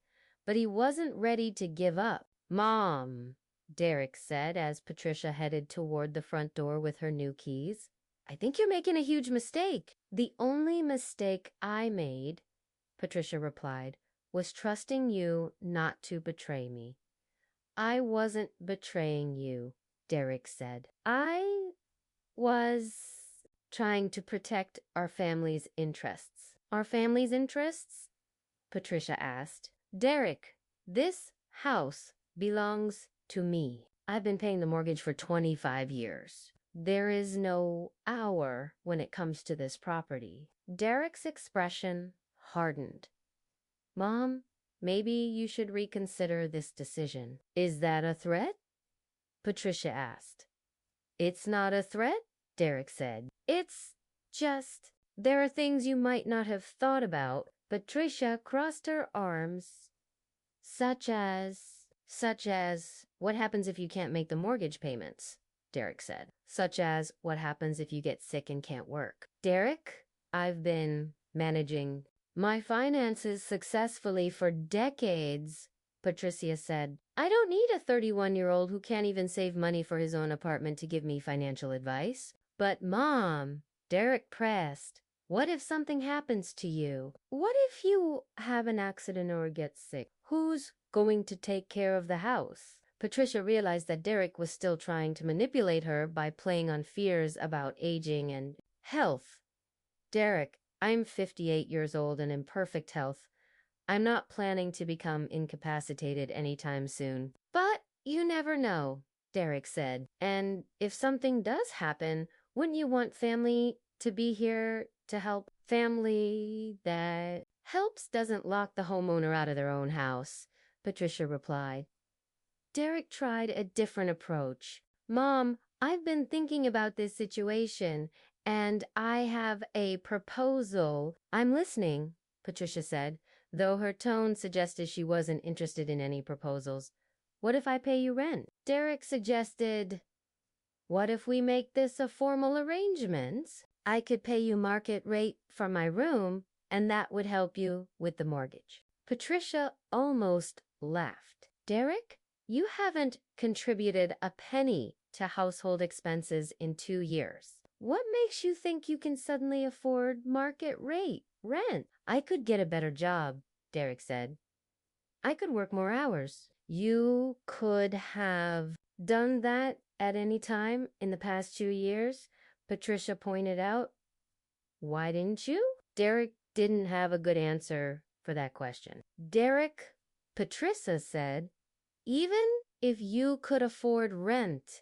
but he wasn't ready to give up. Mom, Derek said as Patricia headed toward the front door with her new keys. I think you're making a huge mistake. The only mistake I made, Patricia replied, was trusting you not to betray me. I wasn't betraying you, Derek said. I was trying to protect our family's interests. Our family's interests? Patricia asked. Derek, this house belongs to me. I've been paying the mortgage for 25 years. There is no our when it comes to this property. Derek's expression hardened. Mom, maybe you should reconsider this decision. Is that a threat? Patricia asked. It's not a threat, Derek said. It's just, there are things you might not have thought about. Patricia crossed her arms. Such as, what happens if you can't make the mortgage payments? Derek said. Such as, what happens if you get sick and can't work? Derek, I've been managing my finances successfully for decades, Patricia said. I don't need a 31-year-old who can't even save money for his own apartment to give me financial advice. But Mom, Derek pressed, what if something happens to you? What if you have an accident or get sick? Who's going to take care of the house? Patricia realized that Derek was still trying to manipulate her by playing on fears about aging and health. Derek, I'm 58 years old and in perfect health. I'm not planning to become incapacitated anytime soon. But you never know, Derek said. And if something does happen, wouldn't you want family to be here to help? Family that helps doesn't lock the homeowner out of their own house, Patricia replied. Derek tried a different approach. Mom, I've been thinking about this situation, and I have a proposal. I'm listening, Patricia said, though her tone suggested she wasn't interested in any proposals. What if I pay you rent? Derek suggested, what if we make this a formal arrangement? I could pay you market rate for my room, and that would help you with the mortgage. Patricia almost laughed. Derek, you haven't contributed a penny to household expenses in 2 years. What makes you think you can suddenly afford market rate rent? I could get a better job, Derek said. I could work more hours. You could have done that at any time in the past 2 years, Patricia pointed out. Why didn't you? Derek didn't have a good answer for that question. Derek, Patricia said, even if you could afford rent,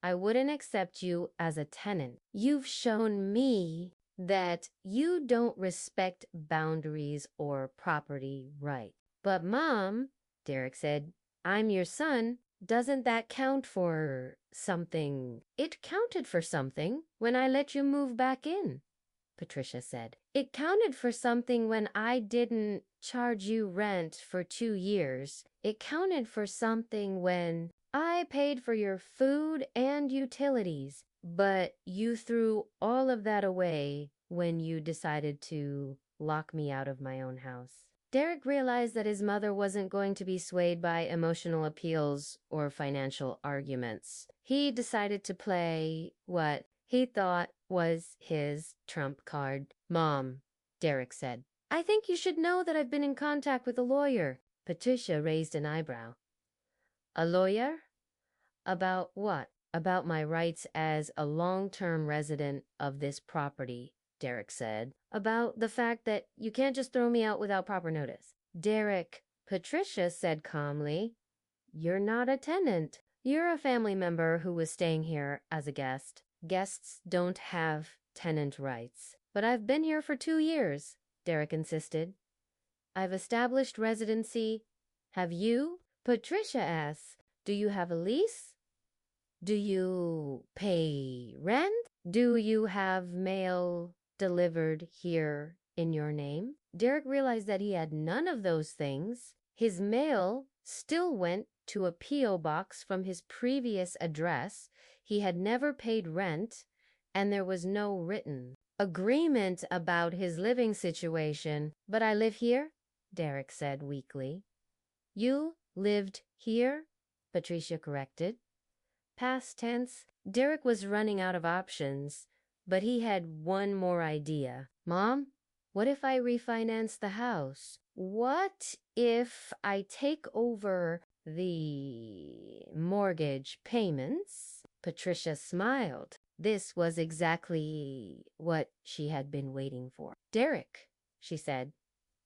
I wouldn't accept you as a tenant. You've shown me that you don't respect boundaries or property rights. But Mom, Derek said, I'm your son. Doesn't that count for something? It counted for something when I let you move back in, Patricia said. It counted for something when I didn't charge you rent for 2 years. It counted for something when I paid for your food and utilities. But you threw all of that away when you decided to lock me out of my own house. Derek realized that his mother wasn't going to be swayed by emotional appeals or financial arguments. He decided to play what he thought was his trump card. Mom, Derek said, I think you should know that I've been in contact with a lawyer. Patricia raised an eyebrow. A lawyer? About what? About my rights as a long-term resident of this property, Derek said. About the fact that you can't just throw me out without proper notice. Derek, Patricia said calmly, you're not a tenant. You're a family member who was staying here as a guest. Guests don't have tenant rights. But I've been here for 2 years, Derek insisted. I've established residency. Have you? Patricia asks, do you have a lease? Do you pay rent? Do you have mail delivered here in your name? Derek realized that he had none of those things. His mail still went to a P.O. box from his previous address. He had never paid rent, and there was no written agreement about his living situation. But I live here, Derek said weakly. You lived here? Patricia corrected. Past tense, Derek was running out of options, but he had one more idea. Mom, what if I refinance the house? What if I take over the mortgage payments? Patricia smiled. This was exactly what she had been waiting for. Derek, she said,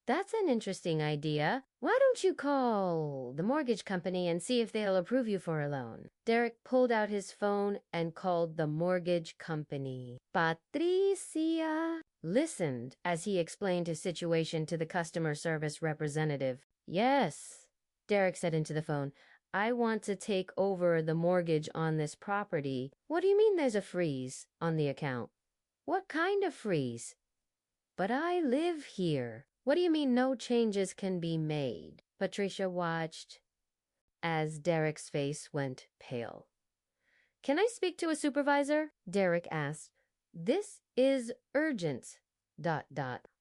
that's an interesting idea. Why don't you call the mortgage company and see if they'll approve you for a loan? Derek pulled out his phone and called the mortgage company. Patricia listened as he explained his situation to the customer service representative. Yes, Derek said into the phone. I want to take over the mortgage on this property. What do you mean there's a freeze on the account? What kind of freeze? But I live here. What do you mean no changes can be made? Patricia watched as Derek's face went pale. Can I speak to a supervisor? Derek asked. This is urgent. ...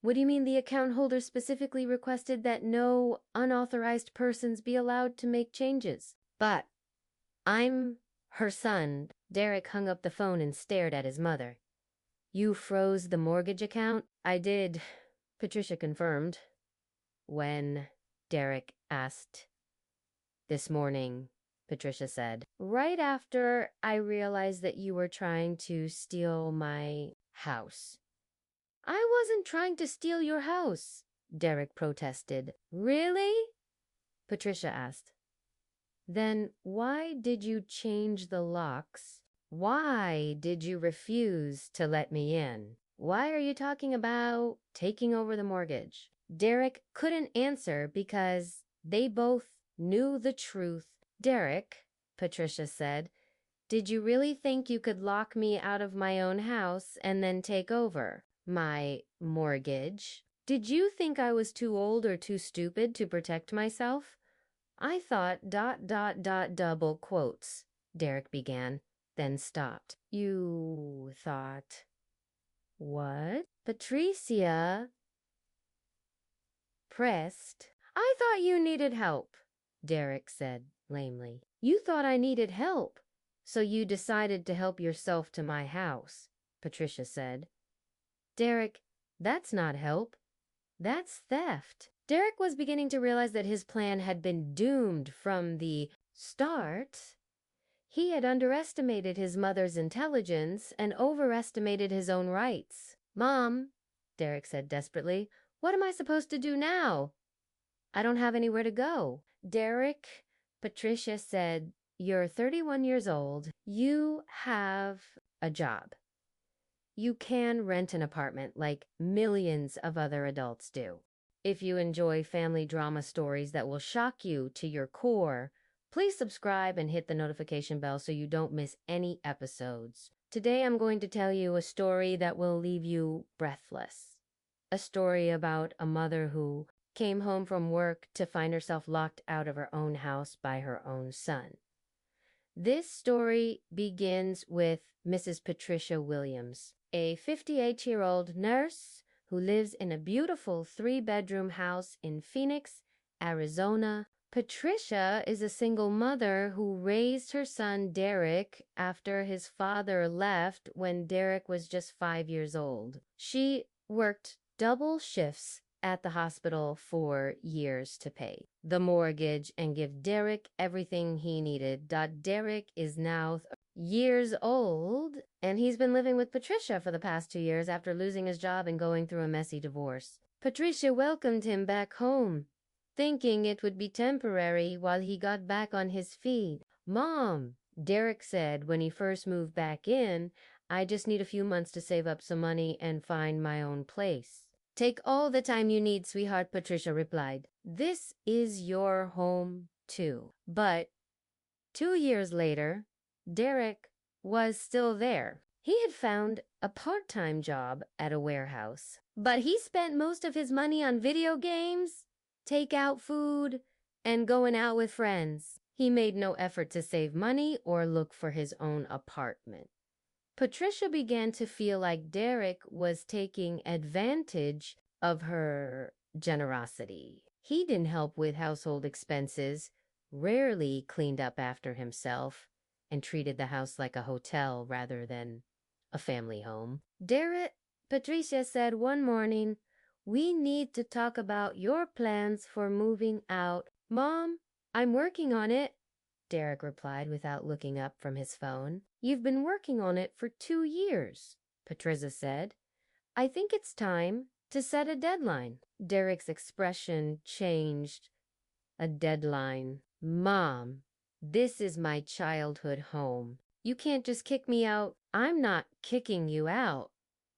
What do you mean the account holder specifically requested that no unauthorized persons be allowed to make changes? But I'm her son. Derek hung up the phone and stared at his mother. You froze the mortgage account? I did, Patricia confirmed. When? Derek asked. This morning, Patricia said. Right after I realized that you were trying to steal my house. I wasn't trying to steal your house, Derek protested. Really? Patricia asked. Then why did you change the locks? Why did you refuse to let me in? Why are you talking about taking over the mortgage? Derek couldn't answer because they both knew the truth. Derek, Patricia said, did you really think you could lock me out of my own house and then take over my mortgage? Did you think I was too old or too stupid to protect myself? I thought ... double quotes, Derek began, then stopped. You thought... What? Patricia pressed. I thought you needed help, Derek said lamely. You thought I needed help, so you decided to help yourself to my house, Patricia said. Derek, that's not help. That's theft. Derek was beginning to realize that his plan had been doomed from the start. He had underestimated his mother's intelligence and overestimated his own rights. Mom, Derek said desperately, what am I supposed to do now? I don't have anywhere to go. Derek, Patricia said, you're 31 years old. You have a job. You can rent an apartment like millions of other adults do. If you enjoy family drama stories that will shock you to your core, please subscribe and hit the notification bell so you don't miss any episodes. Today I'm going to tell you a story that will leave you breathless. A story about a mother who came home from work to find herself locked out of her own house by her own son. This story begins with Mrs. Patricia Williams, a 58-year-old nurse who lives in a beautiful 3-bedroom house in Phoenix, Arizona. Patricia is a single mother who raised her son Derek after his father left when Derek was just 5 years old. She worked double shifts at the hospital for years to pay the mortgage and give Derek everything he needed. Derek is now years old, and he's been living with Patricia for the past 2 years after losing his job and going through a messy divorce. Patricia welcomed him back home, thinking it would be temporary while he got back on his feet. Mom, Derek said when he first moved back in, I just need a few months to save up some money and find my own place. Take all the time you need, sweetheart, Patricia replied. This is your home, too. But 2 years later, Derek was still there. He had found a part-time job at a warehouse, but he spent most of his money on video games, takeout food, and going out with friends. He made no effort to save money or look for his own apartment. Patricia began to feel like Derek was taking advantage of her generosity. He didn't help with household expenses, rarely cleaned up after himself, and treated the house like a hotel rather than a family home. Derek, Patricia said one morning, we need to talk about your plans for moving out. Mom, I'm working on it, Derek replied without looking up from his phone. You've been working on it for 2 years, Patricia said. I think it's time to set a deadline. Derek's expression changed. A deadline. Mom, this is my childhood home. You can't just kick me out. I'm not kicking you out,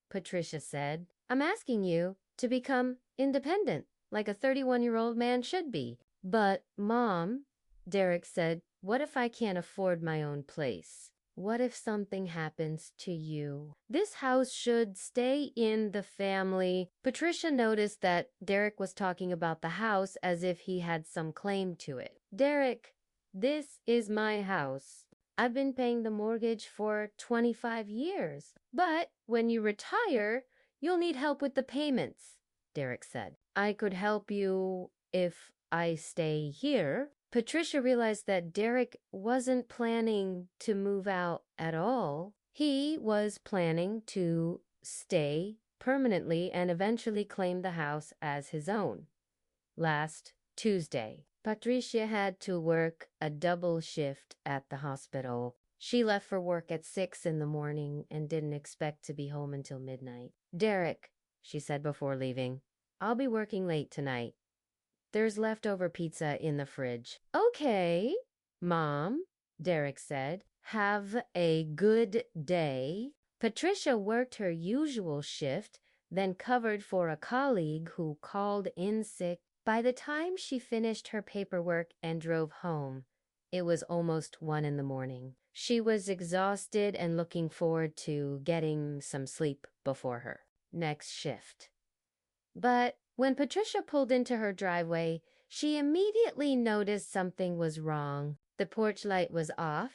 Patricia said. I'm asking you to become independent, like a 31-year-old man should be. But, Mom, Derek said, what if I can't afford my own place? What if something happens to you? This house should stay in the family. Patricia noticed that Derek was talking about the house as if he had some claim to it. Derek, this is my house. I've been paying the mortgage for 25 years. But when you retire, you'll need help with the payments, Derek said. I could help you if I stay here. Patricia realized that Derek wasn't planning to move out at all. He was planning to stay permanently and eventually claim the house as his own. Last Tuesday, Patricia had to work a double shift at the hospital. She left for work at 6 in the morning and didn't expect to be home until midnight. Derek, she said before leaving, I'll be working late tonight. There's leftover pizza in the fridge. Okay, Mom, Derek said. Have a good day. Patricia worked her usual shift, then covered for a colleague who called in sick. By the time she finished her paperwork and drove home, it was almost 1 in the morning. She was exhausted and looking forward to getting some sleep before her next shift. But when Patricia pulled into her driveway, she immediately noticed something was wrong. The porch light was off,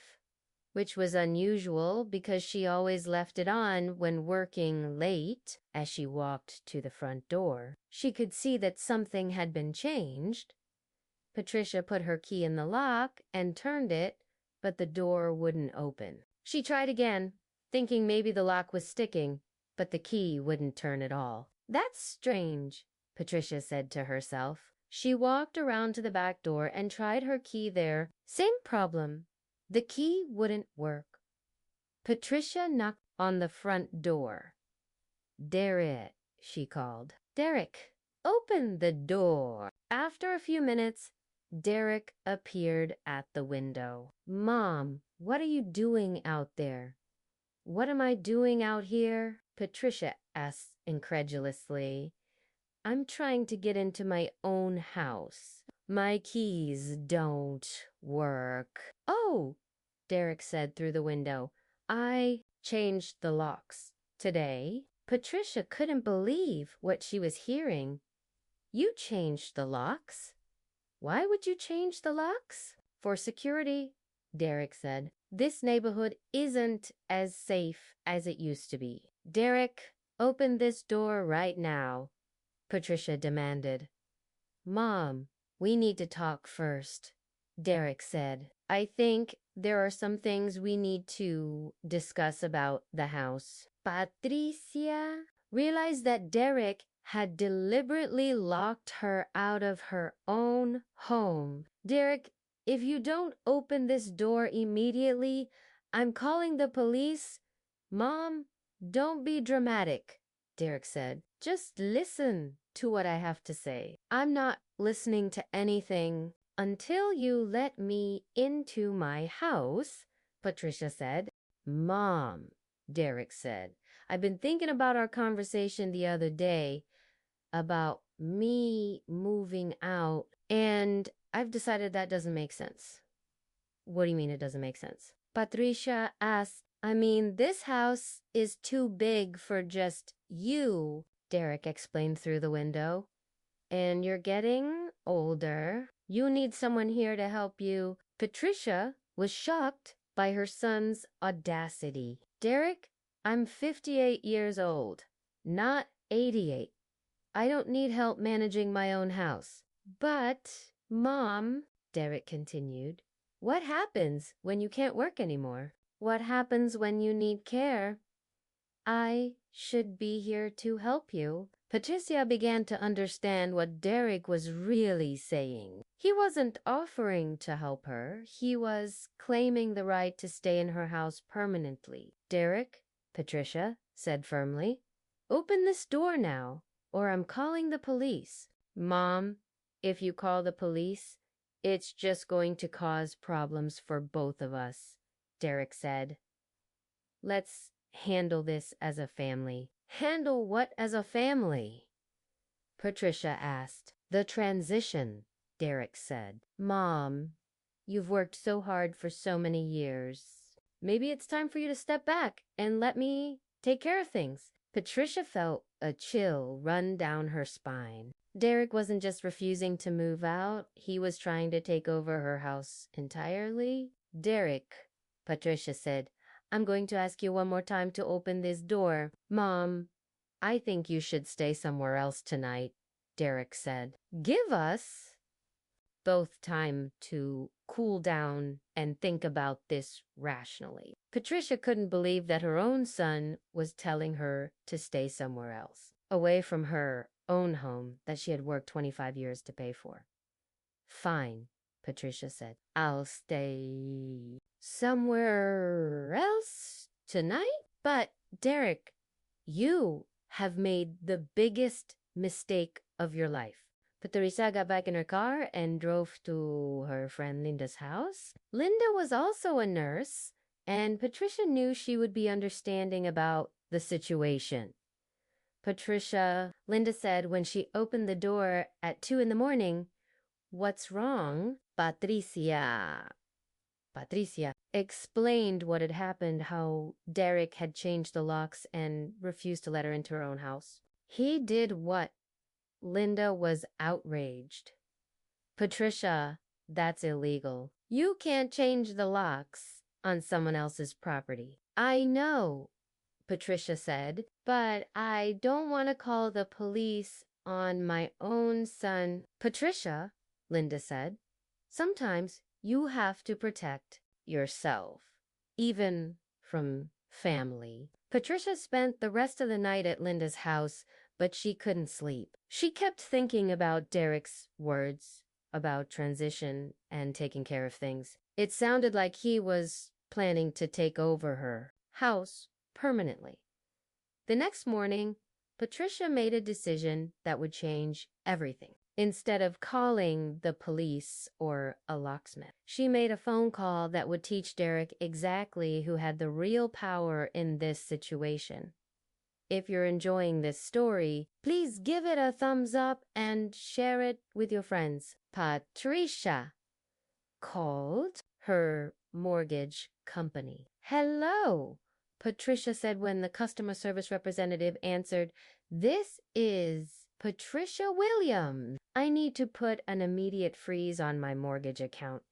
which was unusual because she always left it on when working late. As she walked to the front door, she could see that something had been changed. Patricia put her key in the lock and turned it, but the door wouldn't open. She tried again, thinking maybe the lock was sticking, but the key wouldn't turn at all. That's strange, Patricia said to herself. She walked around to the back door and tried her key there. Same problem. The key wouldn't work. Patricia knocked on the front door. Derek, she called. Derek, open the door. After a few minutes, Derek appeared at the window. Mom, what are you doing out there? What am I doing out here? Patricia asked incredulously. I'm trying to get into my own house. My keys don't work. Oh, Derek said through the window. I changed the locks today. Patricia couldn't believe what she was hearing. You changed the locks? Why would you change the locks? For security, Derek said. This neighborhood isn't as safe as it used to be. Derek, open this door right now, Patricia demanded. Mom, we need to talk first, Derek said. I think there are some things we need to discuss about the house. Patricia realized that Derek had deliberately locked her out of her own home. Derek, if you don't open this door immediately, I'm calling the police. Mom, don't be dramatic, Derek said. Just listen to what I have to say. I'm not listening to anything until you let me into my house, Patricia said. Mom, Derek said, I've been thinking about our conversation the other day about me moving out, and I've decided that doesn't make sense. What do you mean it doesn't make sense? Patricia asked. I mean, this house is too big for just you, Derek explained through the window. And you're getting older. You need someone here to help you. Patricia was shocked by her son's audacity. Derek, I'm 58 years old, not 88. I don't need help managing my own house. But, Mom, Derek continued, what happens when you can't work anymore? What happens when you need care? I should be here to help you. Patricia began to understand what Derek was really saying. He wasn't offering to help her. He was claiming the right to stay in her house permanently. Derek, Patricia said firmly, open this door now, or I'm calling the police. Mom, if you call the police, it's just going to cause problems for both of us, Derek said. Let's handle this as a family. Handle what as a family? Patricia asked. The transition, Derek said. Mom, you've worked so hard for so many years. Maybe it's time for you to step back and let me take care of things. Patricia felt a chill run down her spine. Derek wasn't just refusing to move out, he was trying to take over her house entirely. Derek, Patricia said, I'm going to ask you one more time to open this door. Mom, I think you should stay somewhere else tonight, Derek said. Give us both time to cool down and think about this rationally. Patricia couldn't believe that her own son was telling her to stay somewhere else, away from her own home that she had worked 25 years to pay for. Fine, Patricia said. I'll stay somewhere else tonight? But, Derek, you have made the biggest mistake of your life. Patricia got back in her car and drove to her friend Linda's house. Linda was also a nurse, and Patricia knew she would be understanding about the situation. Patricia, Linda said when she opened the door at 2 in the morning, "What's wrong?" Patricia explained what had happened, how Derek had changed the locks and refused to let her into her own house. He did what? Linda was outraged. Patricia, that's illegal. You can't change the locks on someone else's property. I know, Patricia said, but I don't want to call the police on my own son. Patricia, Linda said, sometimes you have to protect yourself, even from family. Patricia spent the rest of the night at Linda's house, but she couldn't sleep. She kept thinking about Derek's words about transition and taking care of things. It sounded like he was planning to take over her house permanently. The next morning, Patricia made a decision that would change everything. Instead of calling the police or a locksmith, she made a phone call that would teach Derek exactly who had the real power in this situation. If you're enjoying this story, please give it a thumbs up and share it with your friends. Patricia called her mortgage company. "Hello," Patricia said when the customer service representative answered. "This is Patricia Williams. I need to put an immediate freeze on my mortgage account."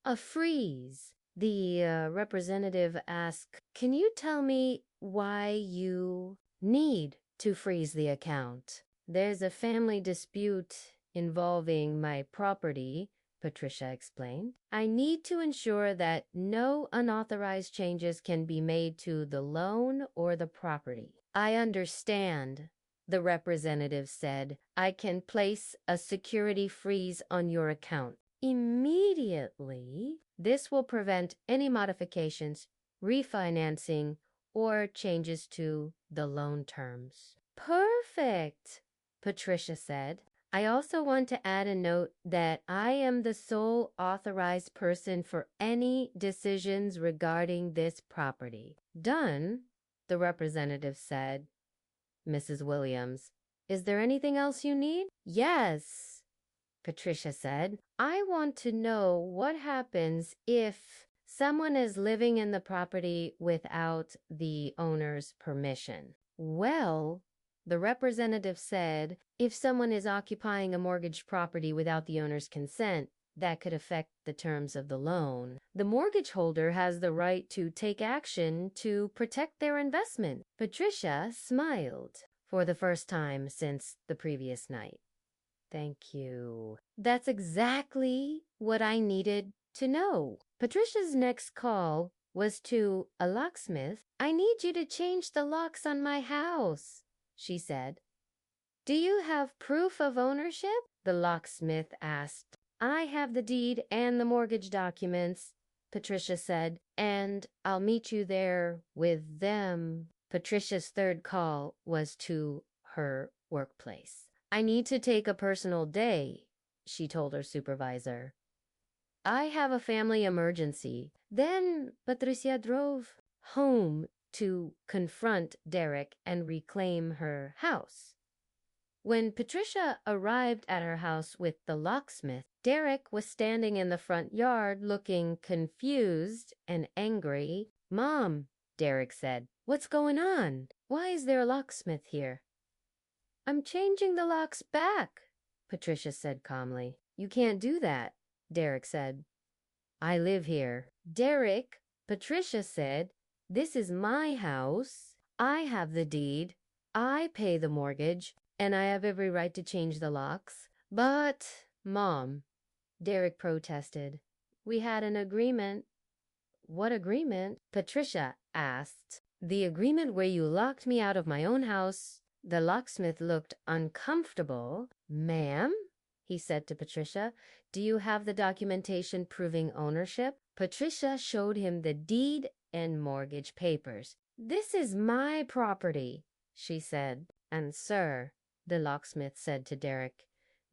"A freeze?" The representative asked. "Can you tell me why you need to freeze the account?" "There's a family dispute involving my property," Patricia explained. "I need to ensure that no unauthorized changes can be made to the loan or the property." "I understand," the representative said. "I can place a security freeze on your account immediately. This will prevent any modifications, refinancing, or changes to the loan terms." "Perfect," Patricia said. "I also want to add a note that I am the sole authorized person for any decisions regarding this property." "Done," the representative said. "Mrs. Williams, is there anything else you need?" "Yes," Patricia said. "I want to know what happens if someone is living in the property without the owner's permission." "Well," the representative said, "if someone is occupying a mortgage property without the owner's consent, that could affect the terms of the loan. The mortgage holder has the right to take action to protect their investment." Patricia smiled for the first time since the previous night. "Thank you. That's exactly what I needed to know." Patricia's next call was to a locksmith. "I need you to change the locks on my house," she said. "Do you have proof of ownership?" the locksmith asked. "I have the deed and the mortgage documents," Patricia said, "and I'll meet you there with them." Patricia's third call was to her workplace. "I need to take a personal day," she told her supervisor. "I have a family emergency." Then Patricia drove home to confront Derek and reclaim her house. When Patricia arrived at her house with the locksmith, Derek was standing in the front yard looking confused and angry. "Mom," Derek said, "what's going on? Why is there a locksmith here?" "I'm changing the locks back," Patricia said calmly. "You can't do that," Derek said. "I live here." "Derek," Patricia said, "this is my house. I have the deed. I pay the mortgage, and I have every right to change the locks." "But, Mom," Derek protested, "we had an agreement." "What agreement?" Patricia asked. "The agreement where you locked me out of my own house." The locksmith looked uncomfortable. "Ma'am," he said to Patricia. Do you have the documentation proving ownership? Patricia showed him the deed and mortgage papers. This is my property, she said. And sir, the locksmith said to Derek,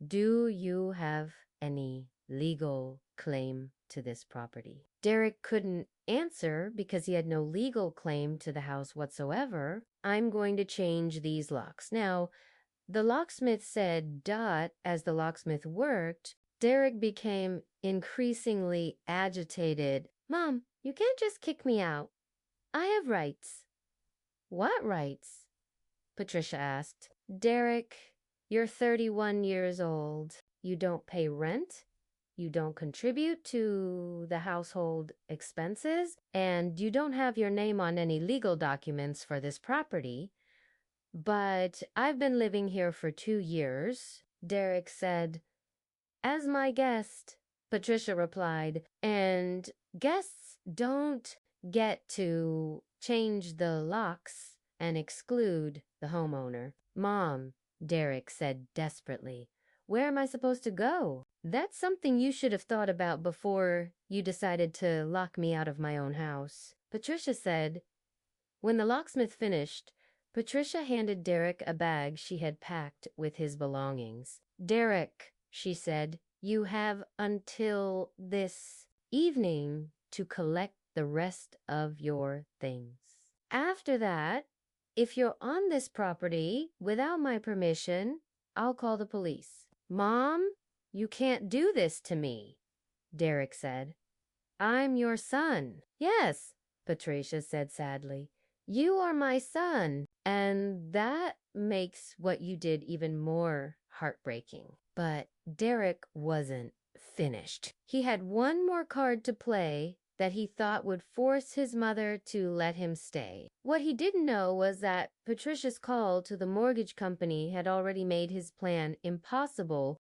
do you have any legal claim to this property? Derek couldn't answer because he had no legal claim to the house whatsoever. I'm going to change these locks. Now, the locksmith said dot as the locksmith worked. Derek became increasingly agitated. Mom, you can't just kick me out. I have rights. What rights? Patricia asked. Derek, you're 31 years old. You don't pay rent. You don't contribute to the household expenses, and you don't have your name on any legal documents for this property. But I've been living here for 2 years, Derek said. As my guest, Patricia replied, and guests don't get to change the locks and exclude the homeowner. Mom, Derek said desperately, where am I supposed to go? That's something you should have thought about before you decided to lock me out of my own house. Patricia said. When the locksmith finished, Patricia handed Derek a bag she had packed with his belongings. Derek, she said, you have until this evening to collect the rest of your things. After that, if you're on this property without my permission, I'll call the police. Mom, you can't do this to me, Derek said. I'm your son. Yes, Patricia said sadly. You are my son, and that makes what you did even more heartbreaking. But Derek wasn't finished. He had one more card to play that he thought would force his mother to let him stay. What he didn't know was that Patricia's call to the mortgage company had already made his plan impossible